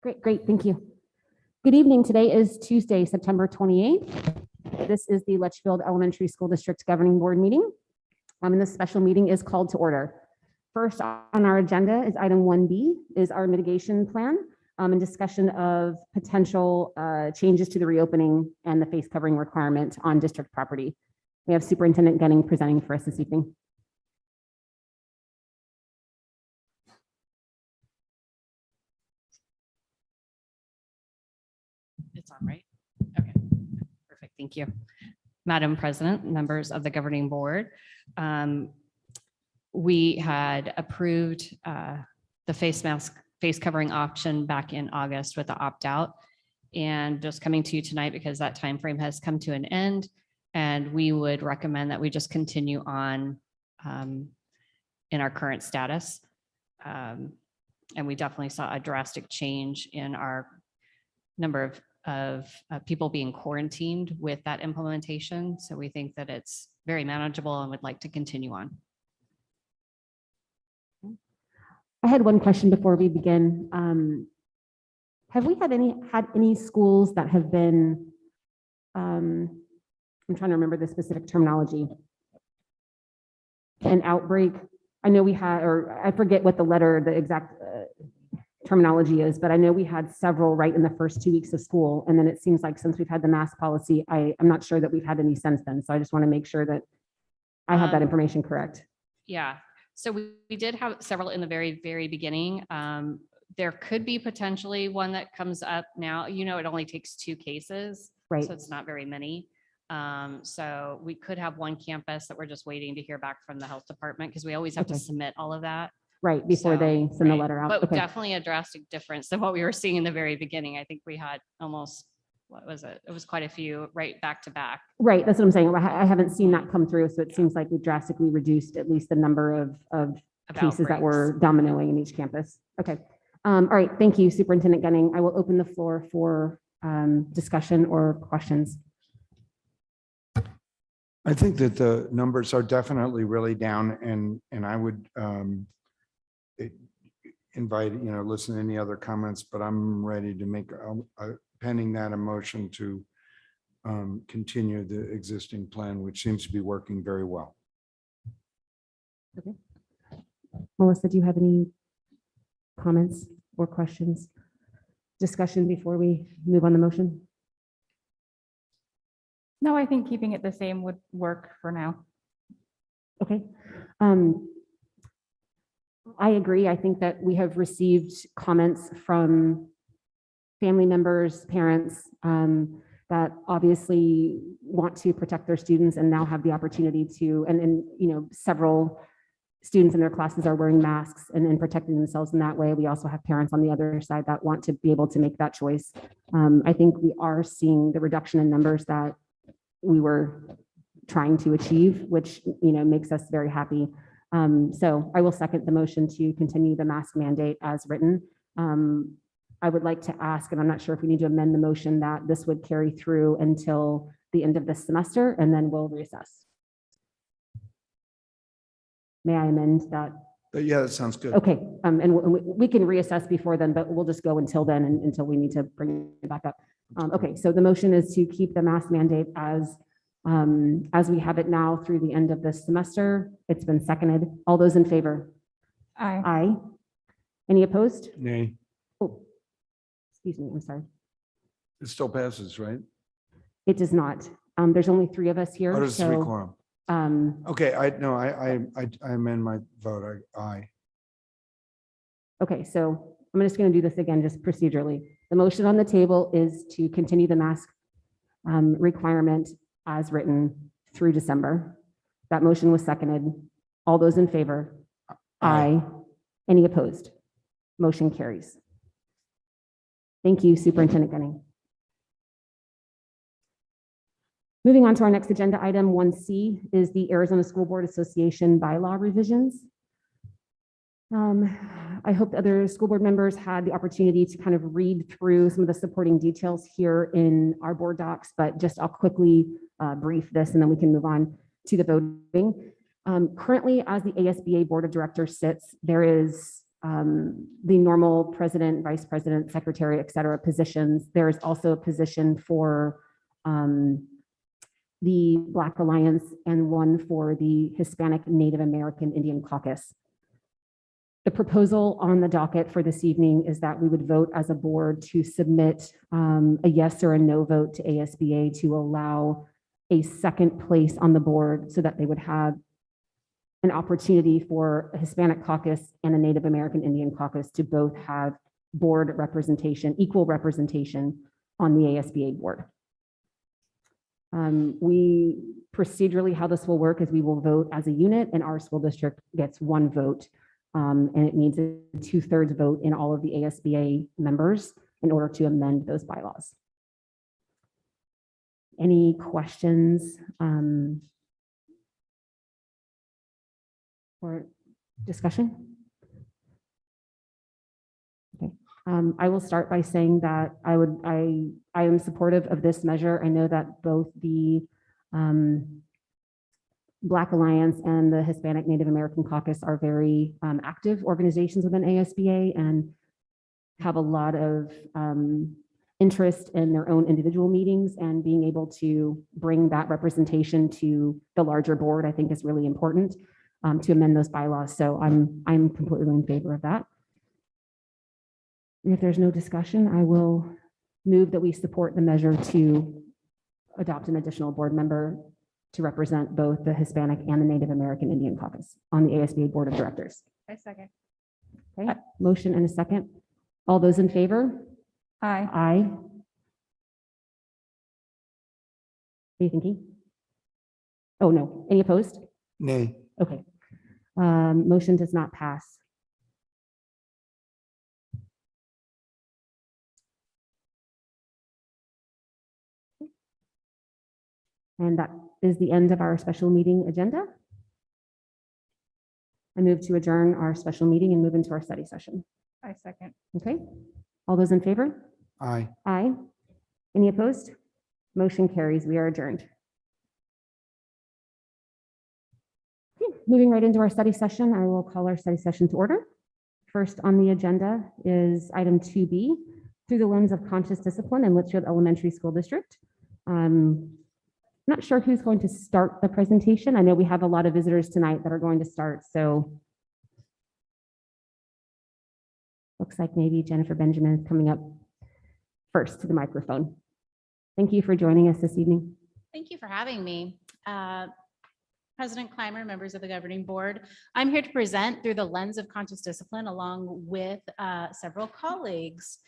Great, thank you. Good evening. Today is Tuesday, September 28th. This is the Litchfield Elementary School District Governing Board meeting. And this special meeting is called to order. First on our agenda is item 1B, is our mitigation plan and discussion of potential changes to the reopening and the face covering requirement on district property. We have Superintendent Gunning presenting for us this evening. It's on, right? Okay, perfect. Thank you. Madam President, members of the governing board, we had approved the face covering option back in August with the opt-out, and just coming to you tonight because that time frame has come to an end, and we would recommend that we just continue on in our current status. And we definitely saw a drastic change in our number of people being quarantined with that implementation. So we think that it's very manageable and would like to continue on. I had one question before we begin. Have we had any schools that have been, I'm trying to remember the specific terminology, an outbreak? I know we had, or I forget what the exact terminology is, but I know we had several right in the first 2 weeks of school. And then it seems like since we've had the mask policy, I'm not sure that we've had any since then. So I just want to make sure that I have that information correct. Yeah, so we did have several in the very, very beginning. There could be potentially one that comes up now. You know, it only takes 2 cases, Right. so it's not very many. So we could have one campus that we're just waiting to hear back from the health department because we always have to submit all of that. Right, before they send the letter out. But Okay. definitely a drastic difference than what we were seeing in the very beginning. I think we had almost, what was it? It was quite a few right back to back. Right, that's what I'm saying. I haven't seen that come through. So it seems like we drastically reduced at least the number of cases that were dominoing in each campus. Okay. All right, thank you, Superintendent Gunning. I will open the floor for discussion or questions. I think that the numbers are definitely really down, and I would invite, listen to any other comments, but I'm ready to make pending that a motion to continue the existing plan, which seems to be working very well. Okay. Melissa, do you have any comments or questions? Discussion before we move on the motion? No, I think keeping it the same would work for now. Okay. I agree. I think that we have received comments from family members, parents that obviously want to protect their students and now have the opportunity to, and several students in their classes are wearing masks and protecting themselves in that way. We also have parents on the other side that want to be able to make that choice. I think we are seeing the reduction in numbers that we were trying to achieve, which makes us very happy. So I will second the motion to continue the mask mandate as written. I would like to ask, and I'm not sure if we need to amend the motion, that this would carry through until the end of this semester, and then we'll reassess. May I amend that? Yeah, that sounds good. Okay, and we can reassess before then, but we'll just go until then and until we need to bring it back up. Okay, so the motion is to keep the mask mandate as we have it now through the end of this semester. It's been seconded. All those in favor? Aye. Aye. Any opposed? Nay, Oh, excuse me, I'm sorry. it still passes, right? It does not. There's only 3 of us here. What is 3 so, quorum? um, Okay, I amend my vote. Aye. okay, so I'm just going to do this again, just procedurally. The motion on the table is to continue the mask requirement as written through December. That motion was seconded. All those in favor? Aye. Any opposed? Motion carries. Thank you, Superintendent Gunning. Moving on to our next agenda item, 1C, is the Arizona School Board Association bylaw revisions. I hope the other school board members had the opportunity to kind of read through some of the supporting details here in our board docs, but just I'll quickly brief this and then we can move on to the voting. Currently, as the ASBA Board of Directors sits, there is the normal president, vice president, secretary, et cetera, positions. There is also a position for the Black Alliance and one for the Hispanic Native American Indian Caucus. The proposal on the docket for this evening is that we would vote as a board to submit a yes or a no vote to ASBA to allow a second place on the board so that they would have an opportunity for a Hispanic caucus and a Native American Indian caucus to both have board representation, equal representation on the ASBA board. We procedurally, how this will work is we will vote as a unit and our school district gets one vote. And it needs a 2/3 vote in all of the ASBA members in order to amend those bylaws. Any questions or discussion? Okay. I will start by saying that I am supportive of this measure. I know that both the Black Alliance and the Hispanic Native American Caucus are very active organizations within ASBA and have a lot of interest in their own individual meetings, and being able to bring that representation to the larger board, I think is really important to amend those bylaws. So I'm completely in favor of that. And if there's no discussion, I will move that we support the measure to adopt an additional board member to represent both the Hispanic and the Native American Indian Caucus on the ASBA Board of Directors. I second. Okay, motion and a second. All those in favor? Aye. Aye. What are you thinking? Oh, no. Any opposed? Nay. Okay. Motion does not pass. And that is the end of our special meeting agenda. I move to adjourn our special meeting and move into our study session. I second. Okay. All those in favor? Aye. Aye. Any opposed? Motion carries. We are adjourned. Okay, moving right into our study session, I will call our study session to order. First on the agenda is item 2B, through the lens of conscious discipline in Litchfield Elementary School District. Not sure who's going to start the presentation. I know we have a lot of visitors tonight that are going to start, so looks like maybe Jennifer Benjamin is coming up first to the microphone. Thank you for joining us this evening. Thank you for having me. President Clymer, members of the governing board, I'm here to present through the lens of conscious discipline along with several colleagues.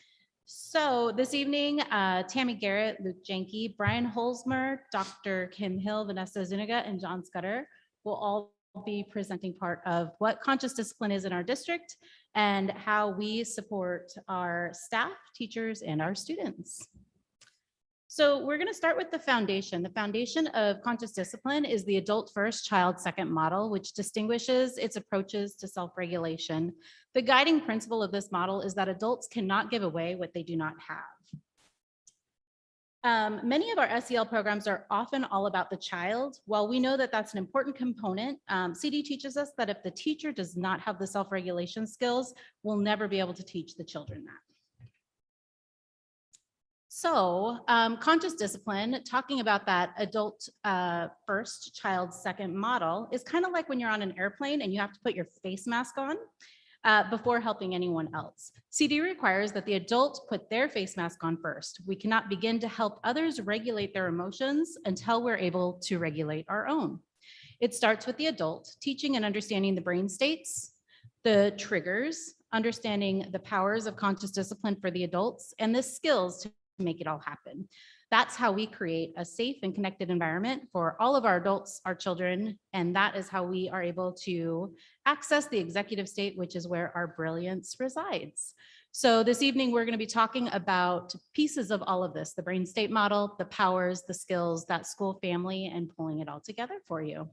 So this evening, Tammy Garrett, Luke Jenke, Brian Holzmer, Dr. Kim Hill, Vanessa Zuniga, and John Scudder will all be presenting part of what conscious discipline is in our district and how we support our staff, teachers, and our students. So we're going to start with the foundation. The foundation of conscious discipline is the adult first, child second model, which distinguishes its approaches to self-regulation. The guiding principle of this model is that adults cannot give away what they do not have. Many of our SEL programs are often all about the child. While we know that that's an important component, CD teaches us that if the teacher does not have the self-regulation skills, we'll never be able to teach the children that. So conscious discipline, talking about that adult first, child second model, is kind of like when you're on an airplane and you have to put your face mask on before helping anyone else. CD requires that the adult put their face mask on first. We cannot begin to help others regulate their emotions until we're able to regulate our own. It starts with the adult teaching and understanding the brain states, the triggers, understanding the powers of conscious discipline for the adults, and the skills to make it all happen. That's how we create a safe and connected environment for all of our adults, our children, and that is how we are able to access the executive state, which is where our brilliance resides. So this evening, we're going to be talking about pieces of all of this, the brain state model, the powers, the skills, that school family, and pulling it all together for you.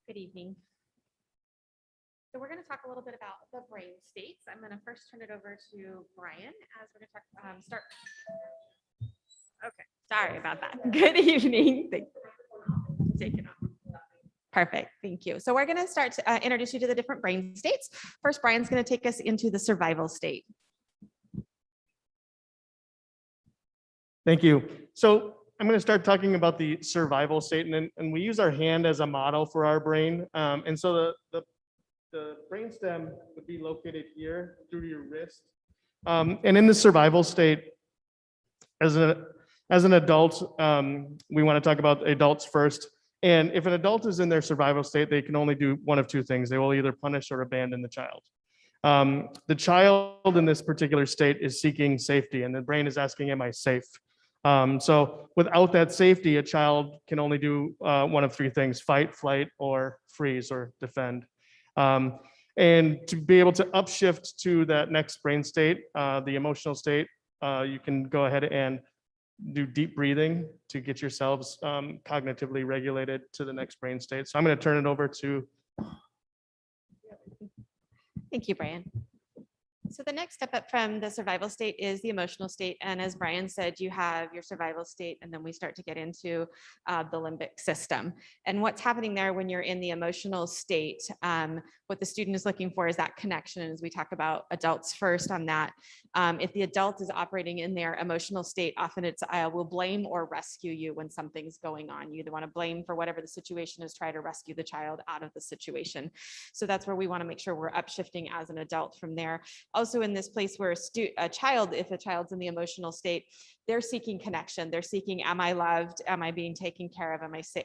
Good evening. So we're going to talk a little bit about the brain states. I'm going to first turn it over to Brian as we're going to talk, start. Okay, sorry about that. Good evening. Take it off. Perfect, thank you. So we're going to start to introduce you to the different brain states. First, Brian's going to take us into the survival state. Thank you. So I'm going to start talking about the survival state, and we use our hand as a model for our brain. And so the brainstem would be located here through your wrist. And in the survival state, as an adult, we want to talk about adults first. And if an adult is in their survival state, they can only do one of two things. They will either punish or abandon the child. The child in this particular state is seeking safety, and the brain is asking, am I safe? So without that safety, a child can only do one of three things: fight, flight, or freeze or defend. And to be able to upshift to that next brain state, the emotional state, you can go ahead and do deep breathing to get yourselves cognitively regulated to the next brain state. So I'm going to turn it over to. Thank you, Brian. So the next step up from the survival state is the emotional state. And as Brian said, you have your survival state, and then we start to get into the limbic system. And what's happening there when you're in the emotional state, what the student is looking for is that connection. And as we talk about adults first on that, if the adult is operating in their emotional state, often it's I will blame or rescue you when something's going on. You either want to blame for whatever the situation is, try to rescue the child out of the situation. So that's where we want to make sure we're upshifting as an adult from there. Also in this place where a child, if a child's in the emotional state, they're seeking connection. They're seeking, am I loved? Am I being taken care of? Am I safe?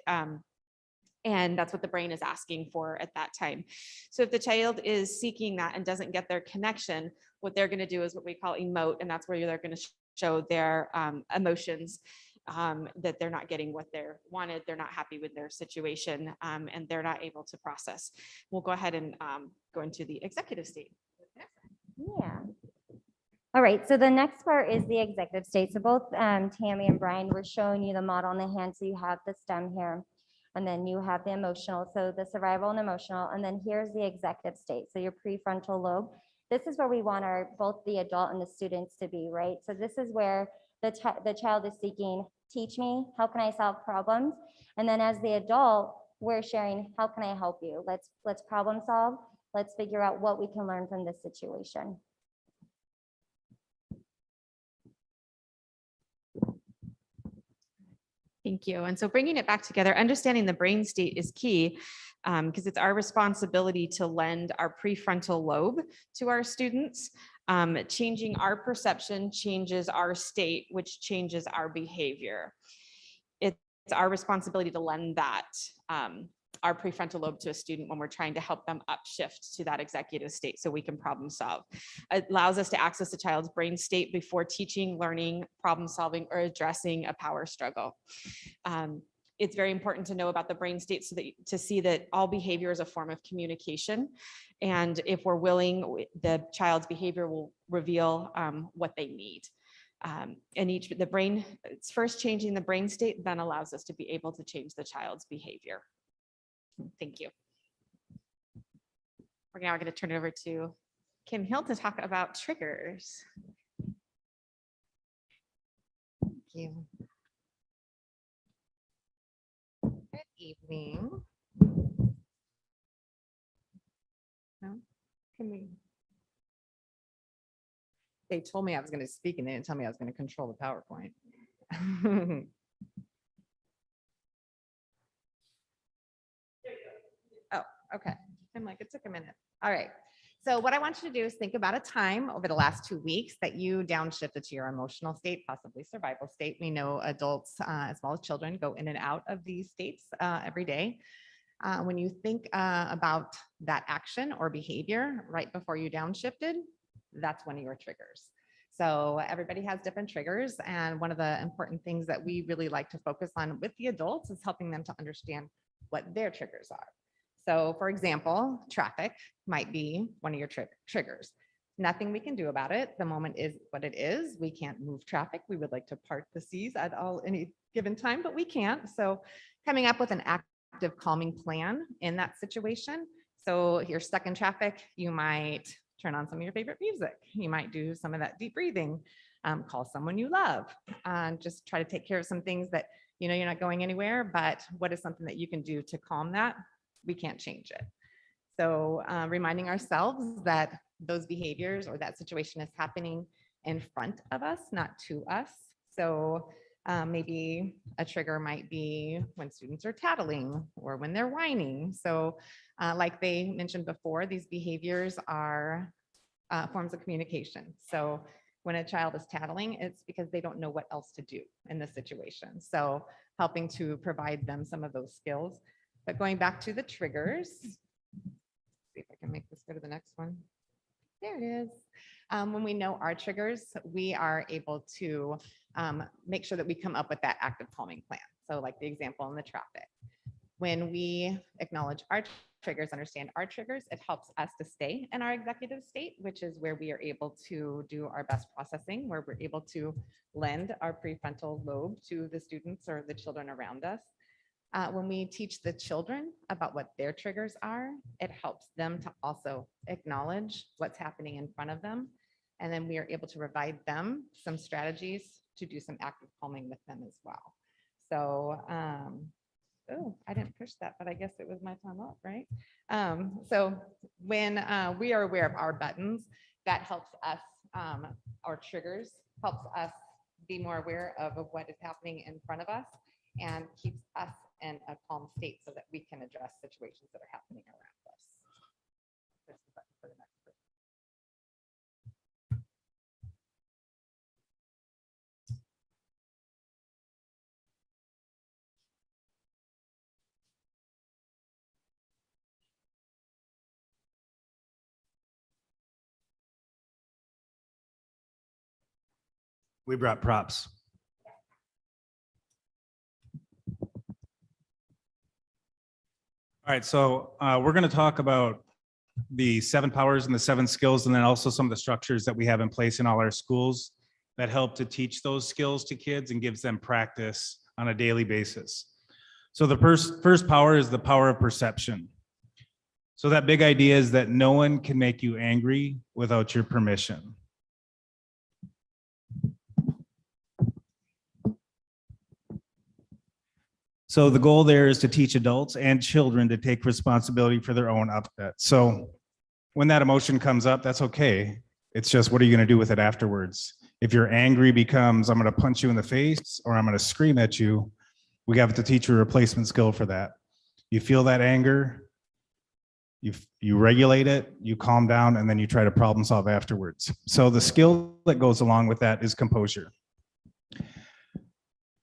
And that's what the brain is asking for at that time. So if the child is seeking that and doesn't get their connection, what they're going to do is what we call emote. And that's where they're going to show their emotions, that they're not getting what they're wanted. They're not happy with their situation, and they're not able to process. We'll go ahead and go into the executive state. Yeah. All right, so the next part is the executive state. So both Tammy and Brian were showing you the model on the hand. So you have the stem here, and then you have the emotional. So the survival and emotional, and then here's the executive state. So your prefrontal lobe. This is where we want both the adult and the students to be, right? So this is where the child is seeking, teach me, how can I solve problems? And then as the adult, we're sharing, how can I help you? Let's problem solve. Let's figure out what we can learn from this situation. Thank you. And so bringing it back together, understanding the brain state is key, because it's our responsibility to lend our prefrontal lobe to our students. Changing our perception changes our state, which changes our behavior. It's our responsibility to lend that our prefrontal lobe to a student when we're trying to help them upshift to that executive state so we can problem solve. It allows us to access the child's brain state before teaching, learning, problem solving, or addressing a power struggle. It's very important to know about the brain state so that to see that all behavior is a form of communication. And if we're willing, the child's behavior will reveal what they need. And the brain, it's first changing the brain state, then allows us to be able to change the child's behavior. Thank you. We're now going to turn it over to Kim Hill to talk about triggers. Thank you. Good evening. No? Can we? They told me I was going to speak and they didn't tell me I was going to control the PowerPoint. Oh, okay. I'm like, it took a minute. All right. So what I want you to do is think about a time over the last 2 weeks that you downshifted to your emotional state, possibly survival state. We know adults as well as children go in and out of these states every day. When you think about that action or behavior right before you downshifted, that's one of your triggers. So everybody has different triggers. And one of the important things that we really like to focus on with the adults is helping them to understand what their triggers are. So for example, traffic might be one of your triggers. Nothing we can do about it. The moment is what it is. We can't move traffic. We would like to part the seas at any given time, but we can't. So coming up with an active calming plan in that situation So you're stuck in traffic, you might turn on some of your favorite music. You might do some of that deep breathing, call someone you love, just try to take care of some things that, you know, you're not going anywhere, but what is something that you can do to calm that? We can't change it. So reminding ourselves that those behaviors or that situation is happening in front of us, not to us. So maybe a trigger might be when students are tattling or when they're whining. So like they mentioned before, these behaviors are forms of communication. So when a child is tattling, it's because they don't know what else to do in this situation. So helping to provide them some of those skills. But going back to the triggers, see if I can make this go to the next one. There it is. When we know our triggers, we are able to make sure that we come up with that active calming plan. So like the example in the traffic. When we acknowledge our triggers, understand our triggers, it helps us to stay in our executive state, which is where we are able to do our best processing, where we're able to lend our prefrontal lobe to the students or the children around us. When we teach the children about what their triggers are, it helps them to also acknowledge what's happening in front of them. And then we are able to provide them some strategies to do some active calming with them as well. So, oh, I didn't push that, but I guess it was my time up, right? So when we are aware of our buttons, that helps us, our triggers, helps us be more aware of what is happening in front of us and keeps us in a calm state so that we can address situations that are happening around us. Press the button for the next person. We brought props. All right, so we're going to talk about the 7 powers and the 7 skills, and then also some of the structures that we have in place in all our schools that help to teach those skills to kids and gives them practice on a daily basis. So the first power is the power of perception. So that big idea is that no one can make you angry without your permission. So the goal there is to teach adults and children to take responsibility for their own upset. So when that emotion comes up, that's okay. It's just, what are you going to do with it afterwards? If your angry becomes, I'm going to punch you in the face or I'm going to scream at you, we have to teach you a replacement skill for that. You feel that anger, you regulate it, you calm down, and then you try to problem solve afterwards. So the skill that goes along with that is composure.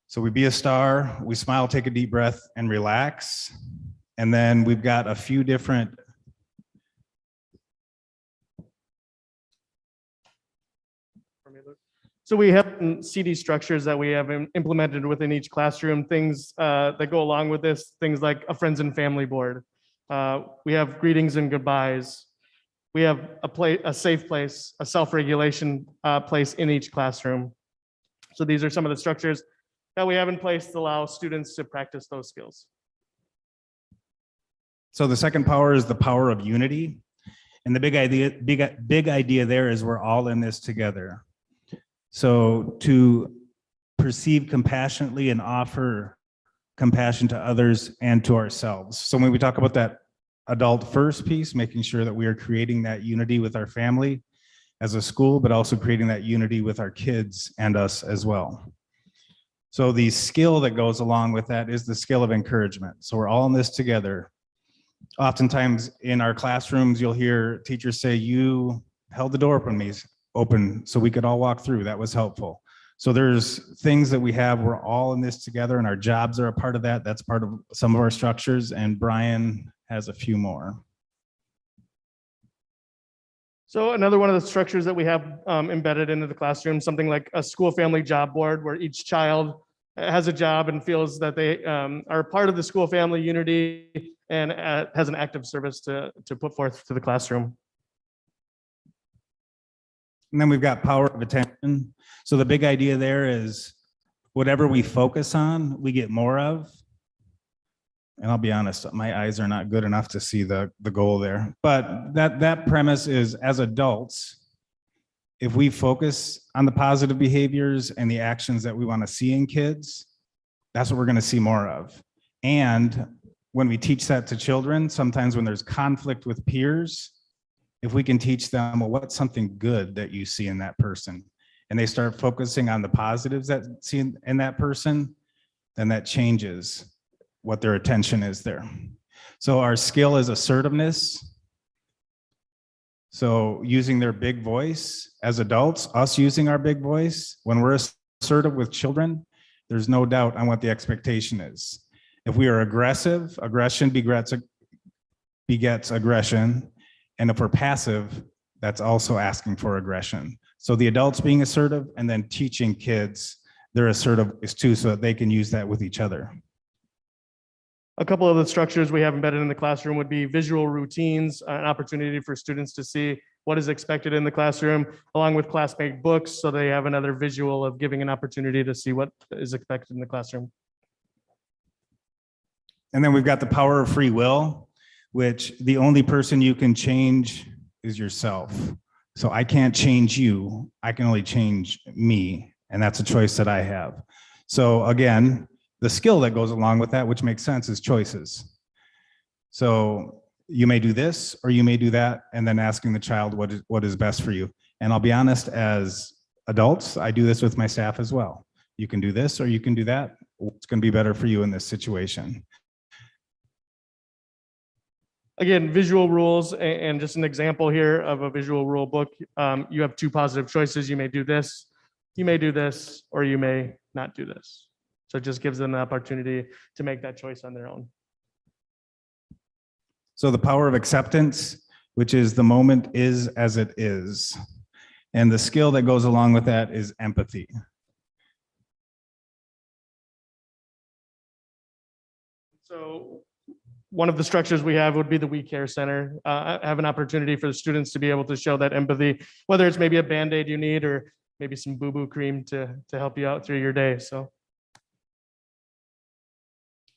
So we be a star, we smile, take a deep breath, and relax. And then we've got a few different So we have CD structures that we have implemented within each classroom, things that go along with this, things like a friends and family board. We have greetings and goodbyes. We have a safe place, a self-regulation place in each classroom. So these are some of the structures that we have in place to allow students to practice those skills. So the second power is the power of unity. And the big idea there is we're all in this together. So to perceive compassionately and offer compassion to others and to ourselves. So when we talk about that adult first piece, making sure that we are creating that unity with our family as a school, but also creating that unity with our kids and us as well. So the skill that goes along with that is the skill of encouragement. So we're all in this together. Oftentimes in our classrooms, you'll hear teachers say, you held the door open so we could all walk through. That was helpful. So there's things that we have, we're all in this together and our jobs are a part of that. That's part of some of our structures, and Brian has a few more. So another one of the structures that we have embedded into the classroom, something like a school family job board, where each child has a job and feels that they are part of the school family unity and has an active service to put forth to the classroom. And then we've got power of attention. So the big idea there is whatever we focus on, we get more of. And I'll be honest, my eyes are not good enough to see the goal there. But that premise is, as adults, if we focus on the positive behaviors and the actions that we want to see in kids, that's what we're going to see more of. And when we teach that to children, sometimes when there's conflict with peers, if we can teach them, well, what's something good that you see in that person? And they start focusing on the positives that see in that person, then that changes what their attention is there. So our skill is assertiveness. So using their big voice as adults, us using our big voice, when we're assertive with children, there's no doubt on what the expectation is. If we are aggressive, aggression begets aggression. And if we're passive, that's also asking for aggression. So the adults being assertive and then teaching kids their assertive is too, so that they can use that with each other. A couple of the structures we have embedded in the classroom would be visual routines, an opportunity for students to see what is expected in the classroom, along with classmate books, so they have another visual of giving an opportunity to see what is expected in the classroom. And then we've got the power of free will, which the only person you can change is yourself. So I can't change you, I can only change me, and that's a choice that I have. So again, the skill that goes along with that, which makes sense, is choices. So you may do this or you may do that, and then asking the child what is best for you. And I'll be honest, as adults, I do this with my staff as well. You can do this or you can do that. What's going to be better for you in this situation? Again, visual rules, and just an example here of a visual rule book. You have two positive choices. You may do this, or you may not do this. So it just gives them the opportunity to make that choice on their own. So the power of acceptance, which is the moment is as it is. And the skill that goes along with that is empathy. So one of the structures we have would be the We Care Center. Have an opportunity for the students to be able to show that empathy, whether it's maybe a Band-Aid you need or maybe some boo-boo cream to help you out through your day. So.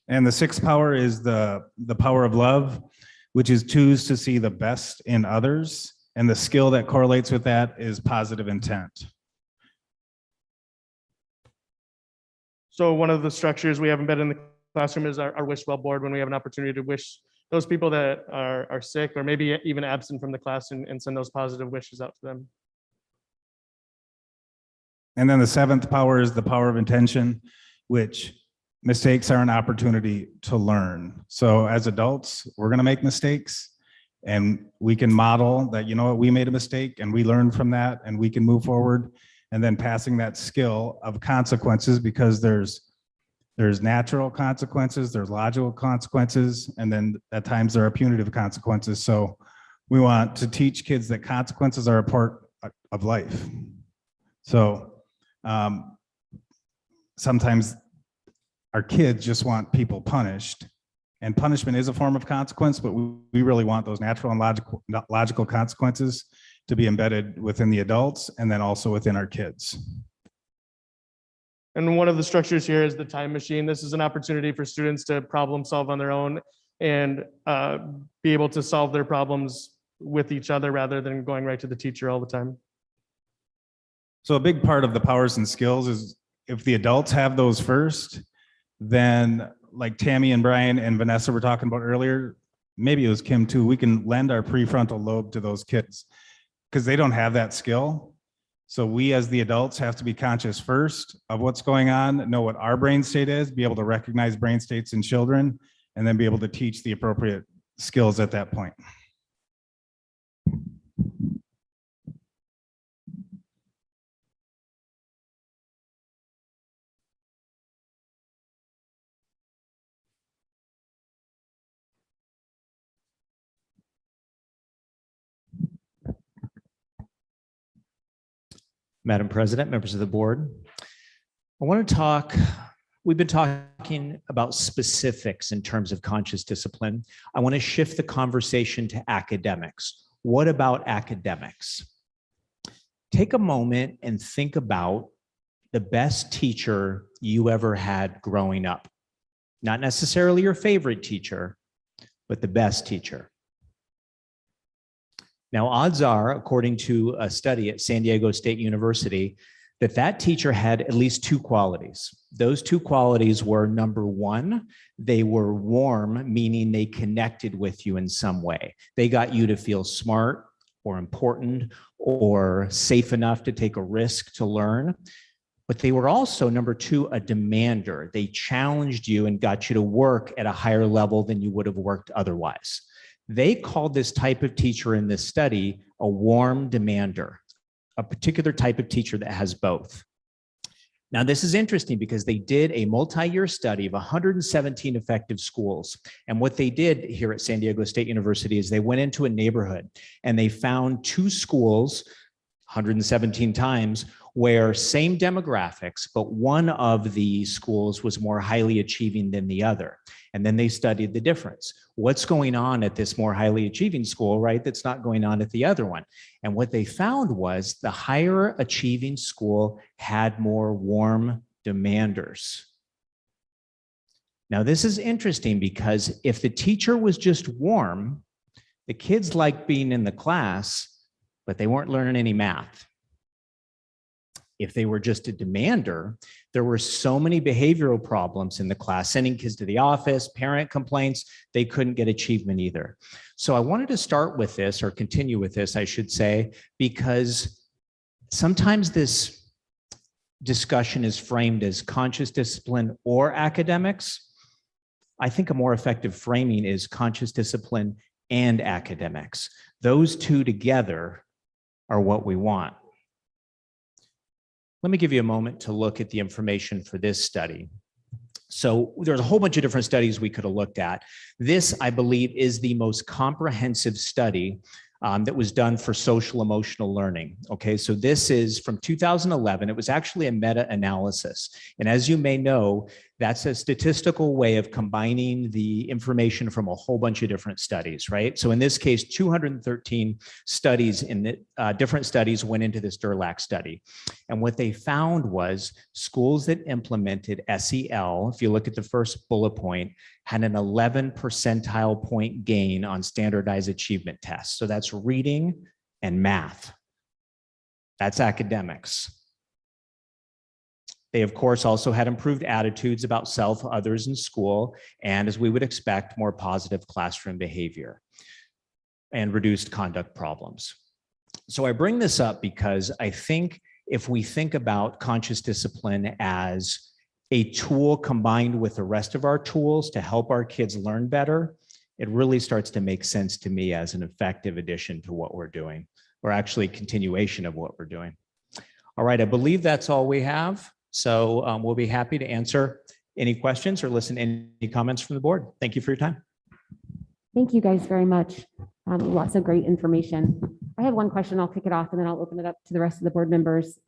And the sixth power is the power of love, which is choose to see the best in others. And the skill that correlates with that is positive intent. So one of the structures we have embedded in the classroom is our wish well board, when we have an opportunity to wish those people that are sick or maybe even absent from the class and send those positive wishes out to them. And then the seventh power is the power of intention, which mistakes are an opportunity to learn. So as adults, we're going to make mistakes, and we can model that, you know what, we made a mistake and we learn from that and we can move forward. And then passing that skill of consequences, because there's natural consequences, there's logical consequences, and then at times there are punitive consequences. So we want to teach kids that consequences are a part of life. So sometimes our kids just want people punished, and punishment is a form of consequence, but we really want those natural and logical consequences to be embedded within the adults and then also within our kids. And one of the structures here is the time machine. This is an opportunity for students to problem solve on their own and be able to solve their problems with each other rather than going right to the teacher all the time. So a big part of the powers and skills is, if the adults have those first, then like Tammy and Brian and Vanessa were talking about earlier, maybe it was Kim too, we can lend our prefrontal lobe to those kids because they don't have that skill. So we as the adults have to be conscious first of what's going on, know what our brain state is, be able to recognize brain states in children, and then be able to teach the appropriate skills at that point. Madam President, members of the board, I want to talk, we've been talking about specifics in terms of conscious discipline. I want to shift the conversation to academics. What about academics? Take a moment and think about the best teacher you ever had growing up. Not necessarily your favorite teacher, but the best teacher. Now, odds are, according to a study at San Diego State University, that teacher had at least two qualities. Those two qualities were, number one, they were warm, meaning they connected with you in some way. They got you to feel smart or important or safe enough to take a risk to learn. But they were also, number two, a demander. They challenged you and got you to work at a higher level than you would have worked otherwise. They called this type of teacher in this study a warm demander, a particular type of teacher that has both. Now, this is interesting because they did a multi-year study of 117 effective schools. And what they did here at San Diego State University is they went into a neighborhood and they found two schools, 117 times, where same demographics, but one of the schools was more highly achieving than the other. And then they studied the difference. What's going on at this more highly achieving school, right, that's not going on at the other one? And what they found was the higher achieving school had more warm demanders. Now, this is interesting because if the teacher was just warm, the kids liked being in the class, but they weren't learning any math. If they were just a demander, there were so many behavioral problems in the class, sending kids to the office, parent complaints, they couldn't get achievement either. So I wanted to start with this, or continue with this, I should say, because sometimes this discussion is framed as conscious discipline or academics. I think a more effective framing is conscious discipline and academics. Those two together are what we want. Let me give you a moment to look at the information for this study. So there's a whole bunch of different studies we could have looked at. This, I believe, is the most comprehensive study that was done for social emotional learning. Okay, so this is from 2011. It was actually a meta-analysis. And as you may know, that's a statistical way of combining the information from a whole bunch of different studies, right? So in this case, 213 studies in the different studies went into this DURLAC study. And what they found was schools that implemented SEL, if you look at the first bullet point, had an 11 percentile point gain on standardized achievement tests. So that's reading and math. That's academics. They, of course, also had improved attitudes about self, others, and school, and as we would expect, more positive classroom behavior and reduced conduct problems. So I bring this up because I think if we think about conscious discipline as a tool combined with the rest of our tools to help our kids learn better, it really starts to make sense to me as an effective addition to what we're doing, or actually continuation of what we're doing. All right, I believe that's all we have. So we'll be happy to answer any questions or listen to any comments from the board. Thank you for your time. Thank you guys very much. Lots of great information. I have one question. I'll kick it off and then I'll open it up to the rest of the board members.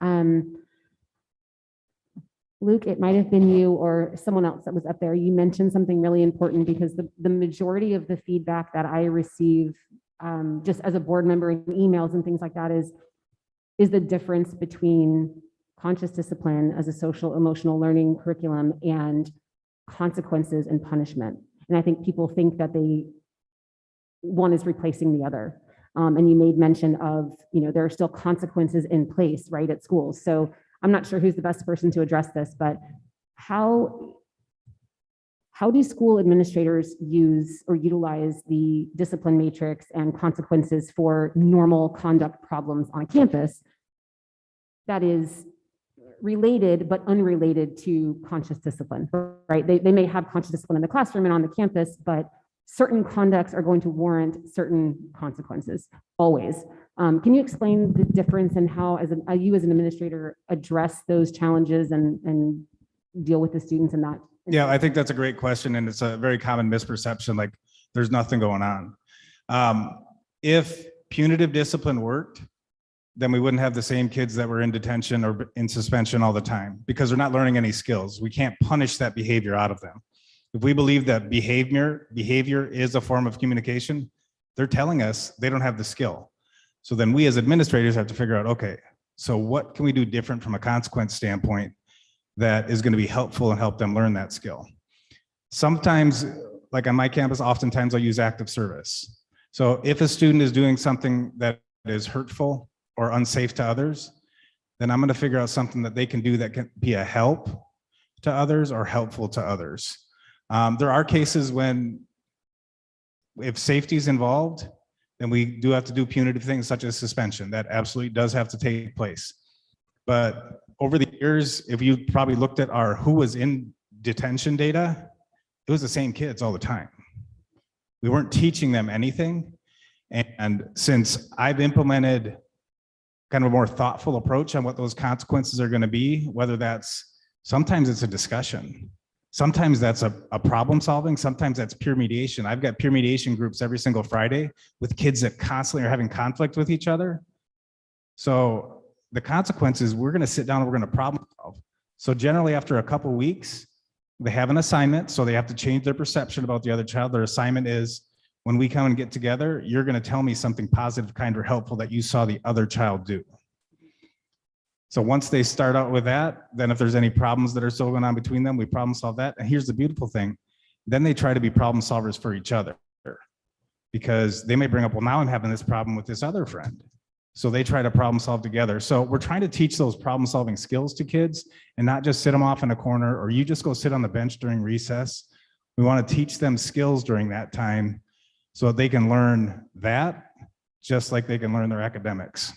Luke, it might have been you or someone else that was up there. You mentioned something really important because the majority of the feedback that I receive just as a board member in emails and things like that is the difference between conscious discipline as a social emotional learning curriculum and consequences and punishment. And I think people think that one is replacing the other. And you made mention of, there are still consequences in place, right, at schools. So I'm not sure who's the best person to address this, but how do school administrators use or utilize the discipline matrix and consequences for normal conduct problems on campus that is related but unrelated to conscious discipline, right? They may have conscious discipline in the classroom and on the campus, but certain conducts are going to warrant certain consequences, always. Can you explain the difference and how you as an administrator address those challenges and deal with the students in that? Yeah, I think that's a great question. And it's a very common misperception, like there's nothing going on. If punitive discipline worked, then we wouldn't have the same kids that were in detention or in suspension all the time because they're not learning any skills. We can't punish that behavior out of them. If we believe that behavior is a form of communication, they're telling us they don't have the skill. So then we as administrators have to figure out, okay, so what can we do different from a consequence standpoint that is going to be helpful and help them learn that skill? Sometimes, like on my campus, oftentimes I'll use active service. So if a student is doing something that is hurtful or unsafe to others, then I'm going to figure out something that they can do that can be a help to others or helpful to others. There are cases when if safety is involved, then we do have to do punitive things such as suspension. That absolutely does have to take place. But over the years, if you probably looked at our who was in detention data, it was the same kids all the time. We weren't teaching them anything. And since I've implemented kind of a more thoughtful approach on what those consequences are going to be, whether that's, sometimes it's a discussion. Sometimes that's a problem solving. Sometimes that's peer mediation. I've got peer mediation groups every single Friday with kids that constantly are having conflict with each other. So the consequences, we're going to sit down and we're going to problem solve. So generally after a couple of weeks, they have an assignment. So they have to change their perception about the other child. Their assignment is, when we come and get together, you're going to tell me something positive, kind, or helpful that you saw the other child do. So once they start out with that, then if there's any problems that are still going on between them, we problem solve that. And here's the beautiful thing. Then they try to be problem solvers for each other, because they may bring up, well, now I'm having this problem with this other friend. So they try to problem solve together. So we're trying to teach those problem solving skills to kids and not just sit them off in a corner or you just go sit on the bench during recess. We want to teach them skills during that time so that they can learn that just like they can learn their academics.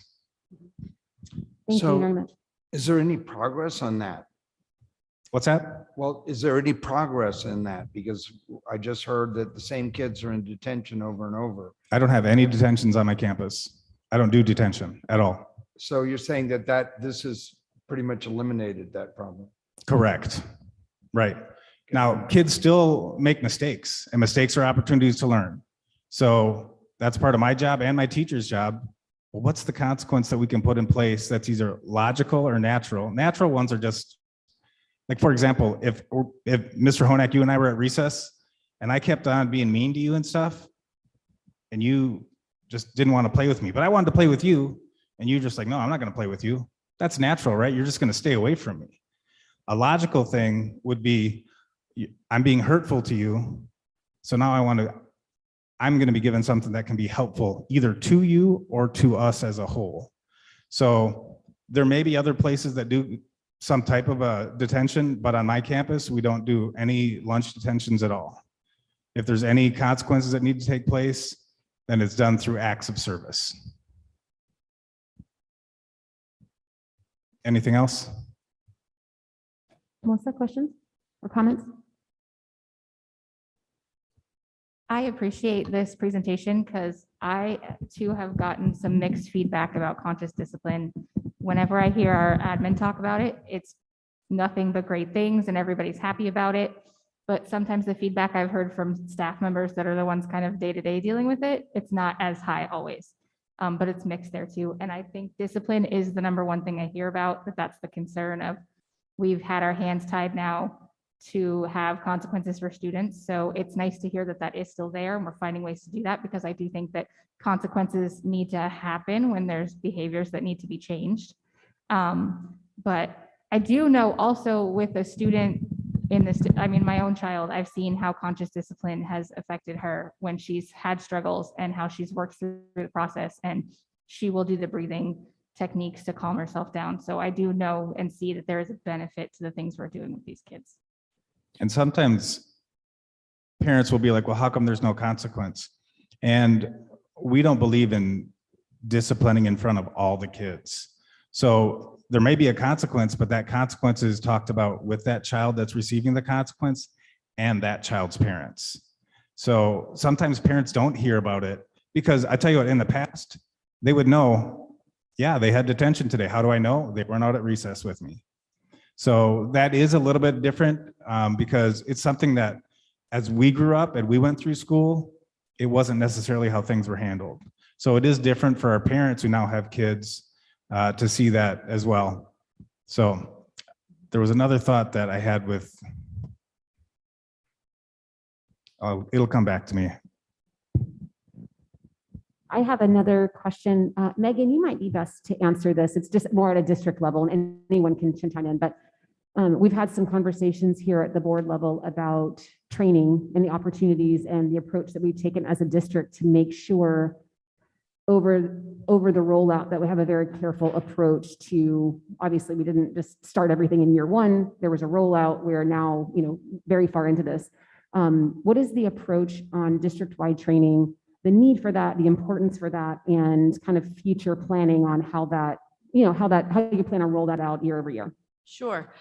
Thank you very much. Is there any progress on that? What's that? Well, is there any progress in that? Because I just heard that the same kids are in detention over and over. I don't have any detentions on my campus. I don't do detention at all. So you're saying that this is pretty much eliminated that problem? Correct. Right. Now, kids still make mistakes, and mistakes are opportunities to learn. So that's part of my job and my teacher's job. Well, what's the consequence that we can put in place that's either logical or natural? Natural ones are just, like, for example, if Mr. Honak, you and I were at recess and I kept on being mean to you and stuff, and you just didn't want to play with me, but I wanted to play with you, and you just like, no, I'm not going to play with you. That's natural, right? You're just going to stay away from me. A logical thing would be, I'm being hurtful to you, so now I'm going to be given something that can be helpful either to you or to us as a whole. So there may be other places that do some type of a detention, but on my campus, we don't do any lunch detentions at all. If there's any consequences that need to take place, then it's done through acts of service. Anything else? Melissa, questions or comments? I appreciate this presentation because I too have gotten some mixed feedback about conscious discipline. Whenever I hear our admin talk about it, it's nothing but great things and everybody's happy about it. But sometimes the feedback I've heard from staff members that are the ones kind of day-to-day dealing with it, it's not as high always, but it's mixed there too. And I think discipline is the number one thing I hear about, that's the concern of, we've had our hands tied now to have consequences for students. So it's nice to hear that that is still there and we're finding ways to do that, because I do think that consequences need to happen when there's behaviors that need to be changed. But I do know also with a student in this, I mean, my own child, I've seen how conscious discipline has affected her when she's had struggles and how she's worked through the process, and she will do the breathing techniques to calm herself down. So I do know and see that there is a benefit to the things we're doing with these kids. And sometimes parents will be like, well, how come there's no consequence? And we don't believe in disciplining in front of all the kids. So there may be a consequence, but that consequence is talked about with that child that's receiving the consequence and that child's parents. So sometimes parents don't hear about it because I tell you what, in the past, they would know, yeah, they had detention today. How do I know? They weren't out at recess with me. So that is a little bit different because it's something that as we grew up and we went through school, it wasn't necessarily how things were handled. So it is different for our parents who now have kids to see that as well. So there was another thought that I had with, it'll come back to me. I have another question. Megan, you might be best to answer this. It's just more at a district level and anyone can chime in, but We've had some conversations here at the board level about training and the opportunities and the approach that we've taken as a district to make sure over the rollout that we have a very careful approach to, obviously, we didn't just start everything in year one. There was a rollout. We're now, very far into this. What is the approach on district-wide training, the need for that, the importance for that, and kind of future planning on how you plan on roll that out year over year? Sure.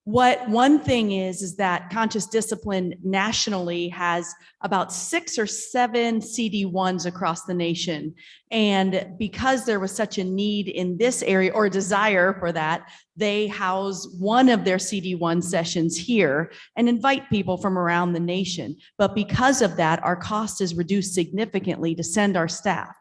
One thing is that conscious discipline nationally has about 6 or 7 CD1s across the nation. And because there was such a need in this area, or a desire for that, they house one of their CD1 sessions here and invite people from around the nation. But because of that, our cost is reduced significantly to send our staff.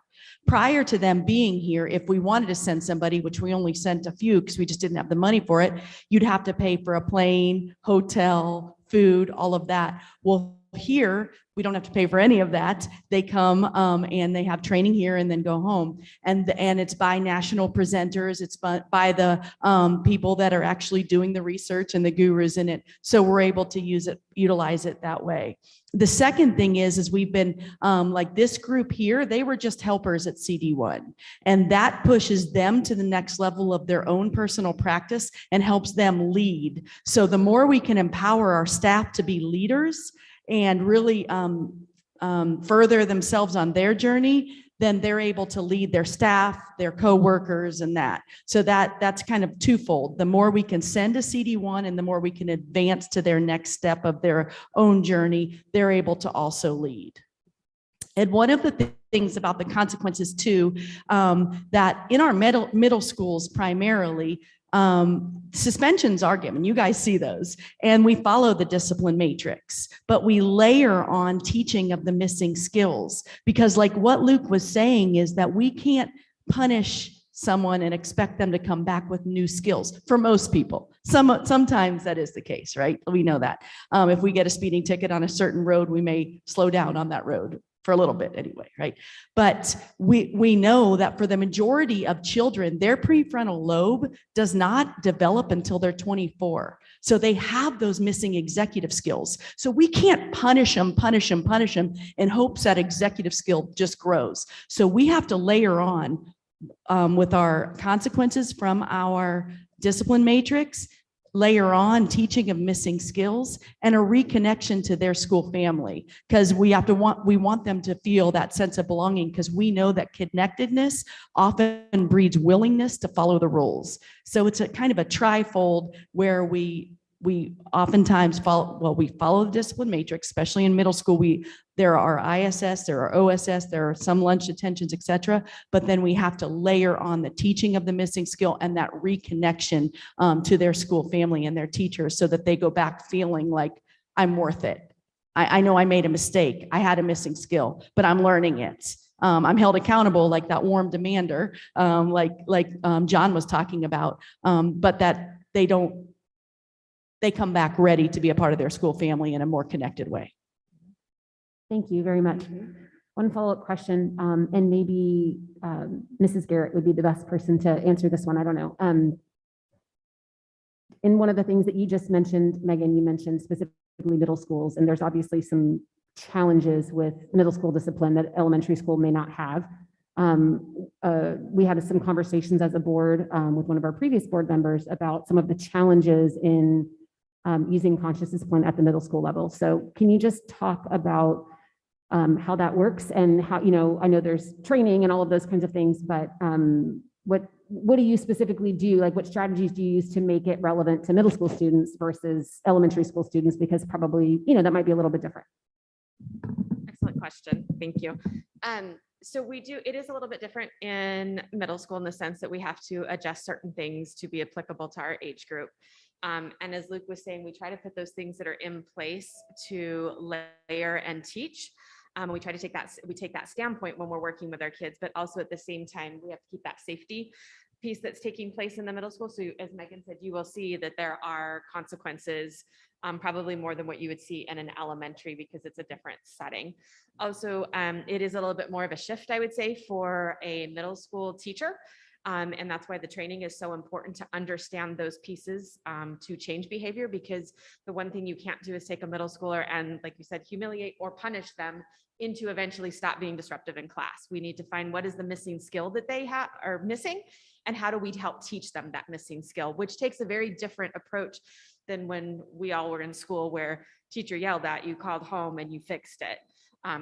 Prior to them being here, if we wanted to send somebody, which we only sent a few because we just didn't have the money for it, you'd have to pay for a plane, hotel, food, all of that. Well, here, we don't have to pay for any of that. They come and they have training here and then go home. And it's by national presenters. It's by the people that are actually doing the research and the gurus in it. So we're able to utilize it that way. The second thing is we've been like this group here, they were just helpers at CD1, and that pushes them to the next level of their own personal practice and helps them lead. So the more we can empower our staff to be leaders and really further themselves on their journey, then they're able to lead their staff, their coworkers, and that. So that's kind of twofold. The more we can send a CD1 and the more we can advance to their next step of their own journey, they're able to also lead. And one of the things about the consequences too, that in our middle schools primarily, suspensions are given. You guys see those, and we follow the discipline matrix, but we layer on teaching of the missing skills, because like what Luke was saying is that we can't punish someone and expect them to come back with new skills for most people. Sometimes that is the case, right? We know that. If we get a speeding ticket on a certain road, we may slow down on that road for a little bit anyway, right? But we know that for the majority of children, their prefrontal lobe does not develop until they're 24. So they have those missing executive skills. So we can't punish them in hopes that executive skill just grows. So we have to layer on with our consequences from our discipline matrix, layer on teaching of missing skills and a reconnection to their school family, because we want them to feel that sense of belonging, because we know that connectedness often breeds willingness to follow the rules. So it's a kind of a trifold where we oftentimes follow the discipline matrix, especially in middle school. There are ISS, there are OSS, there are some lunch detentions, et cetera. But then we have to layer on the teaching of the missing skill and that reconnection to their school family and their teachers, so that they go back feeling like I'm worth it. I know I made a mistake. I had a missing skill, but I'm learning it. I'm held accountable like that warm demander, like John was talking about, but that they come back ready to be a part of their school family in a more connected way. Thank you very much. One follow-up question, and maybe Mrs. Garrett would be the best person to answer this one. I don't know. In one of the things that you just mentioned, Megan, you mentioned specifically middle schools, and there's obviously some challenges with middle school discipline that elementary school may not have. We had some conversations as a board with one of our previous board members about some of the challenges in using conscious discipline at the middle school level. So can you just talk about how that works and how, I know there's training and all of those kinds of things, but what do you specifically do? Like, what strategies do you use to make it relevant to middle school students versus elementary school students? Because probably, that might be a little bit different. Excellent question. Thank you. So it is a little bit different in middle school in the sense that we have to adjust certain things to be applicable to our age group. And as Luke was saying, we try to put those things that are in place to layer and teach. We try to take that standpoint when we're working with our kids, but also at the same time, we have to keep that safety piece that's taking place in the middle school. So as Megan said, you will see that there are consequences, probably more than what you would see in an elementary, because it's a different setting. Also, it is a little bit more of a shift, I would say, for a middle school teacher. And that's why the training is so important, to understand those pieces to change behavior, because the one thing you can't do is take a middle schooler and, like you said, humiliate or punish them into eventually stop being disruptive in class. We need to find what is the missing skill that they are missing, and how do we help teach them that missing skill, which takes a very different approach than when we all were in school, where teacher yelled at you, called home, and you fixed it.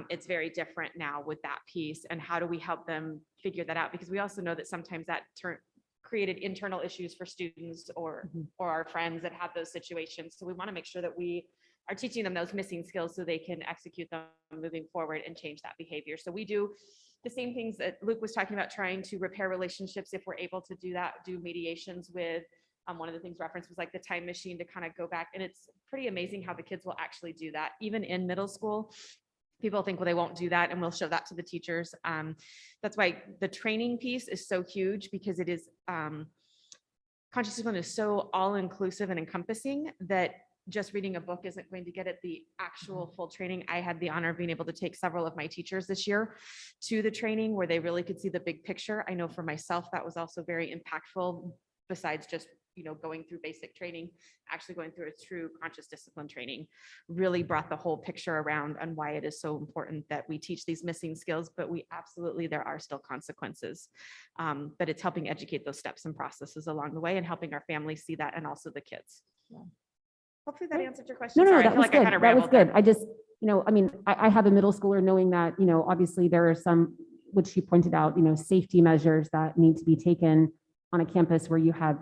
It's very different now with that piece. And how do we help them figure that out? Because we also know that sometimes that created internal issues for students or our friends that have those situations. So we want to make sure that we are teaching them those missing skills so they can execute them moving forward and change that behavior. So we do the same things that Luke was talking about, trying to repair relationships if we're able to do that, do mediations with. One of the things referenced was like the time machine to kind of go back. And it's pretty amazing how the kids will actually do that. Even in middle school, people think, well, they won't do that, and we'll show that to the teachers. That's why the training piece is so huge, because it is, conscious discipline is so all-inclusive and encompassing that just reading a book isn't going to get it the actual full training. I had the honor of being able to take several of my teachers this year to the training where they really could see the big picture. I know for myself, that was also very impactful, besides just, going through basic training. Actually going through a true conscious discipline training really brought the whole picture around on why it is so important that we teach these missing skills, but there are still consequences. But it's helping educate those steps and processes along the way, and helping our families see that, and also the kids. Yeah. Hopefully that answered your question. No, Sorry, I that feel was like I good. kind of That was rambled good. there. I just, I have a middle schooler, knowing that, obviously there are some, which you pointed out, safety measures that need to be taken on a campus where you have,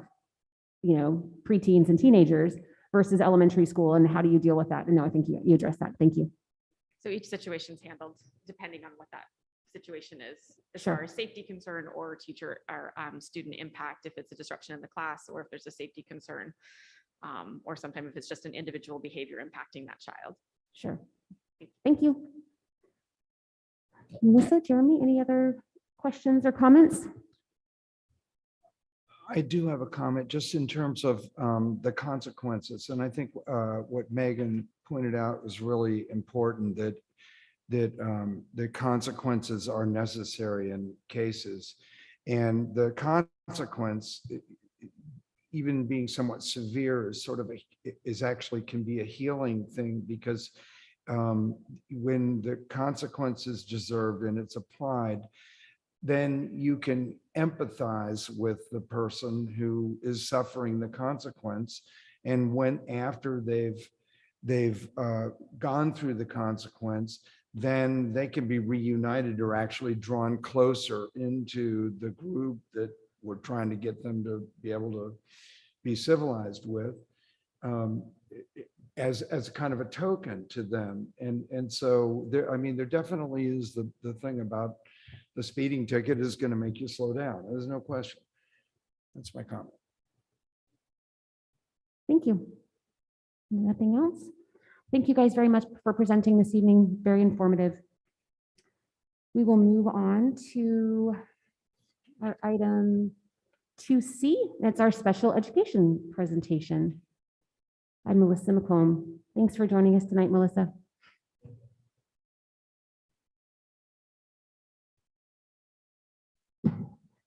preteens and teenagers versus elementary school, and how do you deal with that? And no, I think you addressed that. Thank you. So each situation is handled depending on what that situation is, as Sure. far as safety concern or teacher or student impact, if it's a disruption in the class, or if there's a safety concern, or sometimes if it's just an individual behavior impacting that child. Sure. Thank you. Melissa, Jeremy, any other questions or comments? I do have a comment just in terms of the consequences. And I think what Megan pointed out was really important, that the consequences are necessary in cases. And the consequence, even being somewhat severe, is actually can be a healing thing, because when the consequence is deserved and it's applied, then you can empathize with the person who is suffering the consequence. And when after they've gone through the consequence, then they can be reunited or actually drawn closer into the group that we're trying to get them to be able to be civilized with, as kind of a token to them. And so there definitely is the thing about the speeding ticket is going to make you slow down. There's no question. That's my comment. Thank you. Nothing else? Thank you guys very much for presenting this evening. Very informative. We will move on to our item 2C. That's our special education presentation. I'm Melissa McComb. Thanks for joining us tonight, Melissa.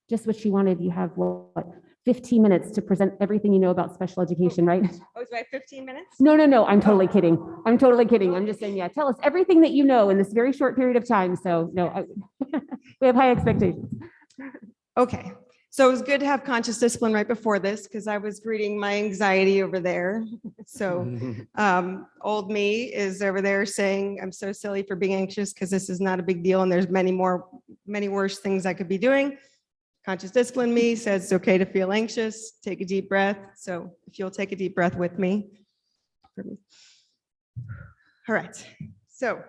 Just what she wanted. You have what, 15 minutes to present everything you know about special education, right? Oh, do I have 15 minutes? No. I'm totally kidding. I'm totally kidding. I'm just saying, yeah, tell us everything that you know in this very short period of time. So no, we have high expectations. Okay, so it was good to have conscious discipline right before this, because I was reading my anxiety over there. So old me is over there saying, I'm so silly for being anxious because this is not a big deal and there's many worse things I could be doing. Conscious discipline me says it's okay to feel anxious, take a deep breath. So if you'll take a deep breath with me. All right, so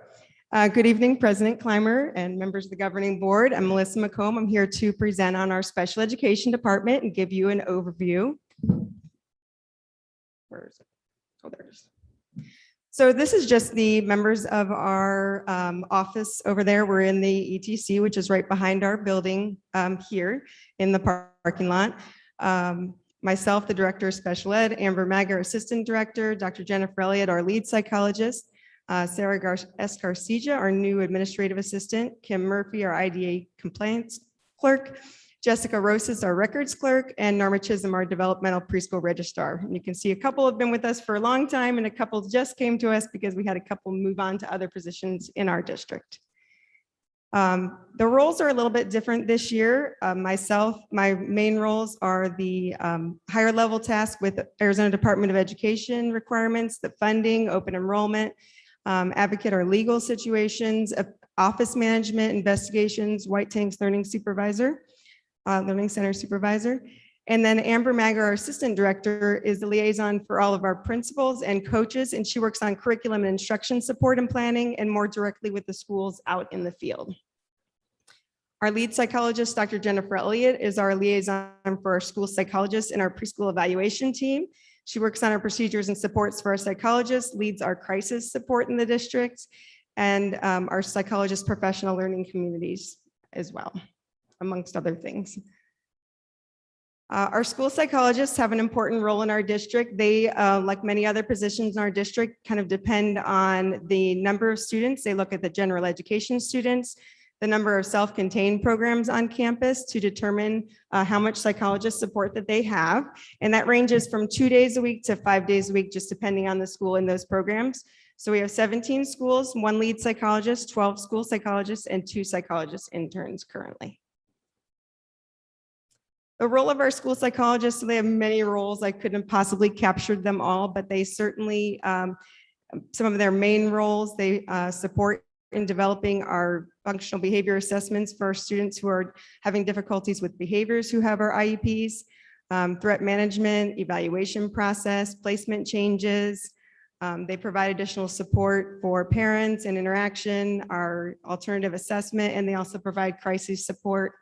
good evening, President Clymer and members of the governing board. I'm Melissa McComb. I'm here to present on our special education department and give you an overview. Where is it? Oh, there it is. So this is just the members of our office over there. We're in the ETC, which is right behind our building here in the parking lot. Myself, the director of special ed, Amber Mag, our assistant director, Dr. Jennifer Elliott, our lead psychologist, Sarah Escarcija, our new administrative assistant, Kim Murphy, our IDA compliance clerk, Jessica Rosas, our records clerk, and Norma Chisholm, our developmental preschool registrar. And you can see a couple have been with us for a long time and a couple just came to us because we had a couple move on to other positions in our district. The roles are a little bit different this year. My main roles are the higher level tasks with Arizona Department of Education requirements, the funding, open enrollment, advocate our legal situations, office management, investigations, White Tanks Learning Supervisor, Learning Center Supervisor. And then Amber Magger, our Assistant Director, is the liaison for all of our principals and coaches, and she works on curriculum and instruction support and planning and more directly with the schools out in the field. Our lead psychologist, Dr. Jennifer Elliott, is our liaison for our school psychologists and our preschool evaluation team. She works on our procedures and supports for our psychologists, leads our crisis support in the district, and our psychologist professional learning communities as well, amongst other things. Our school psychologists have an important role in our district. They, like many other positions in our district, kind of depend on the number of students. They look at the general education students, the number of self-contained programs on campus to determine how much psychologist support that they have. And that ranges from 2 days a week to 5 days a week, just depending on the school in those programs. So we have 17 schools, 1 lead psychologist, 12 school psychologists, and 2 psychologist interns currently. The role of our school psychologists, so they have many roles. I couldn't have possibly captured them all, but they certainly, some of their main roles, they support in developing our functional behavior assessments for our students who are having difficulties with behaviors who have our IEPs, threat management, evaluation process, placement changes. They provide additional support for parents and interaction, our alternative assessment, and they also provide crisis support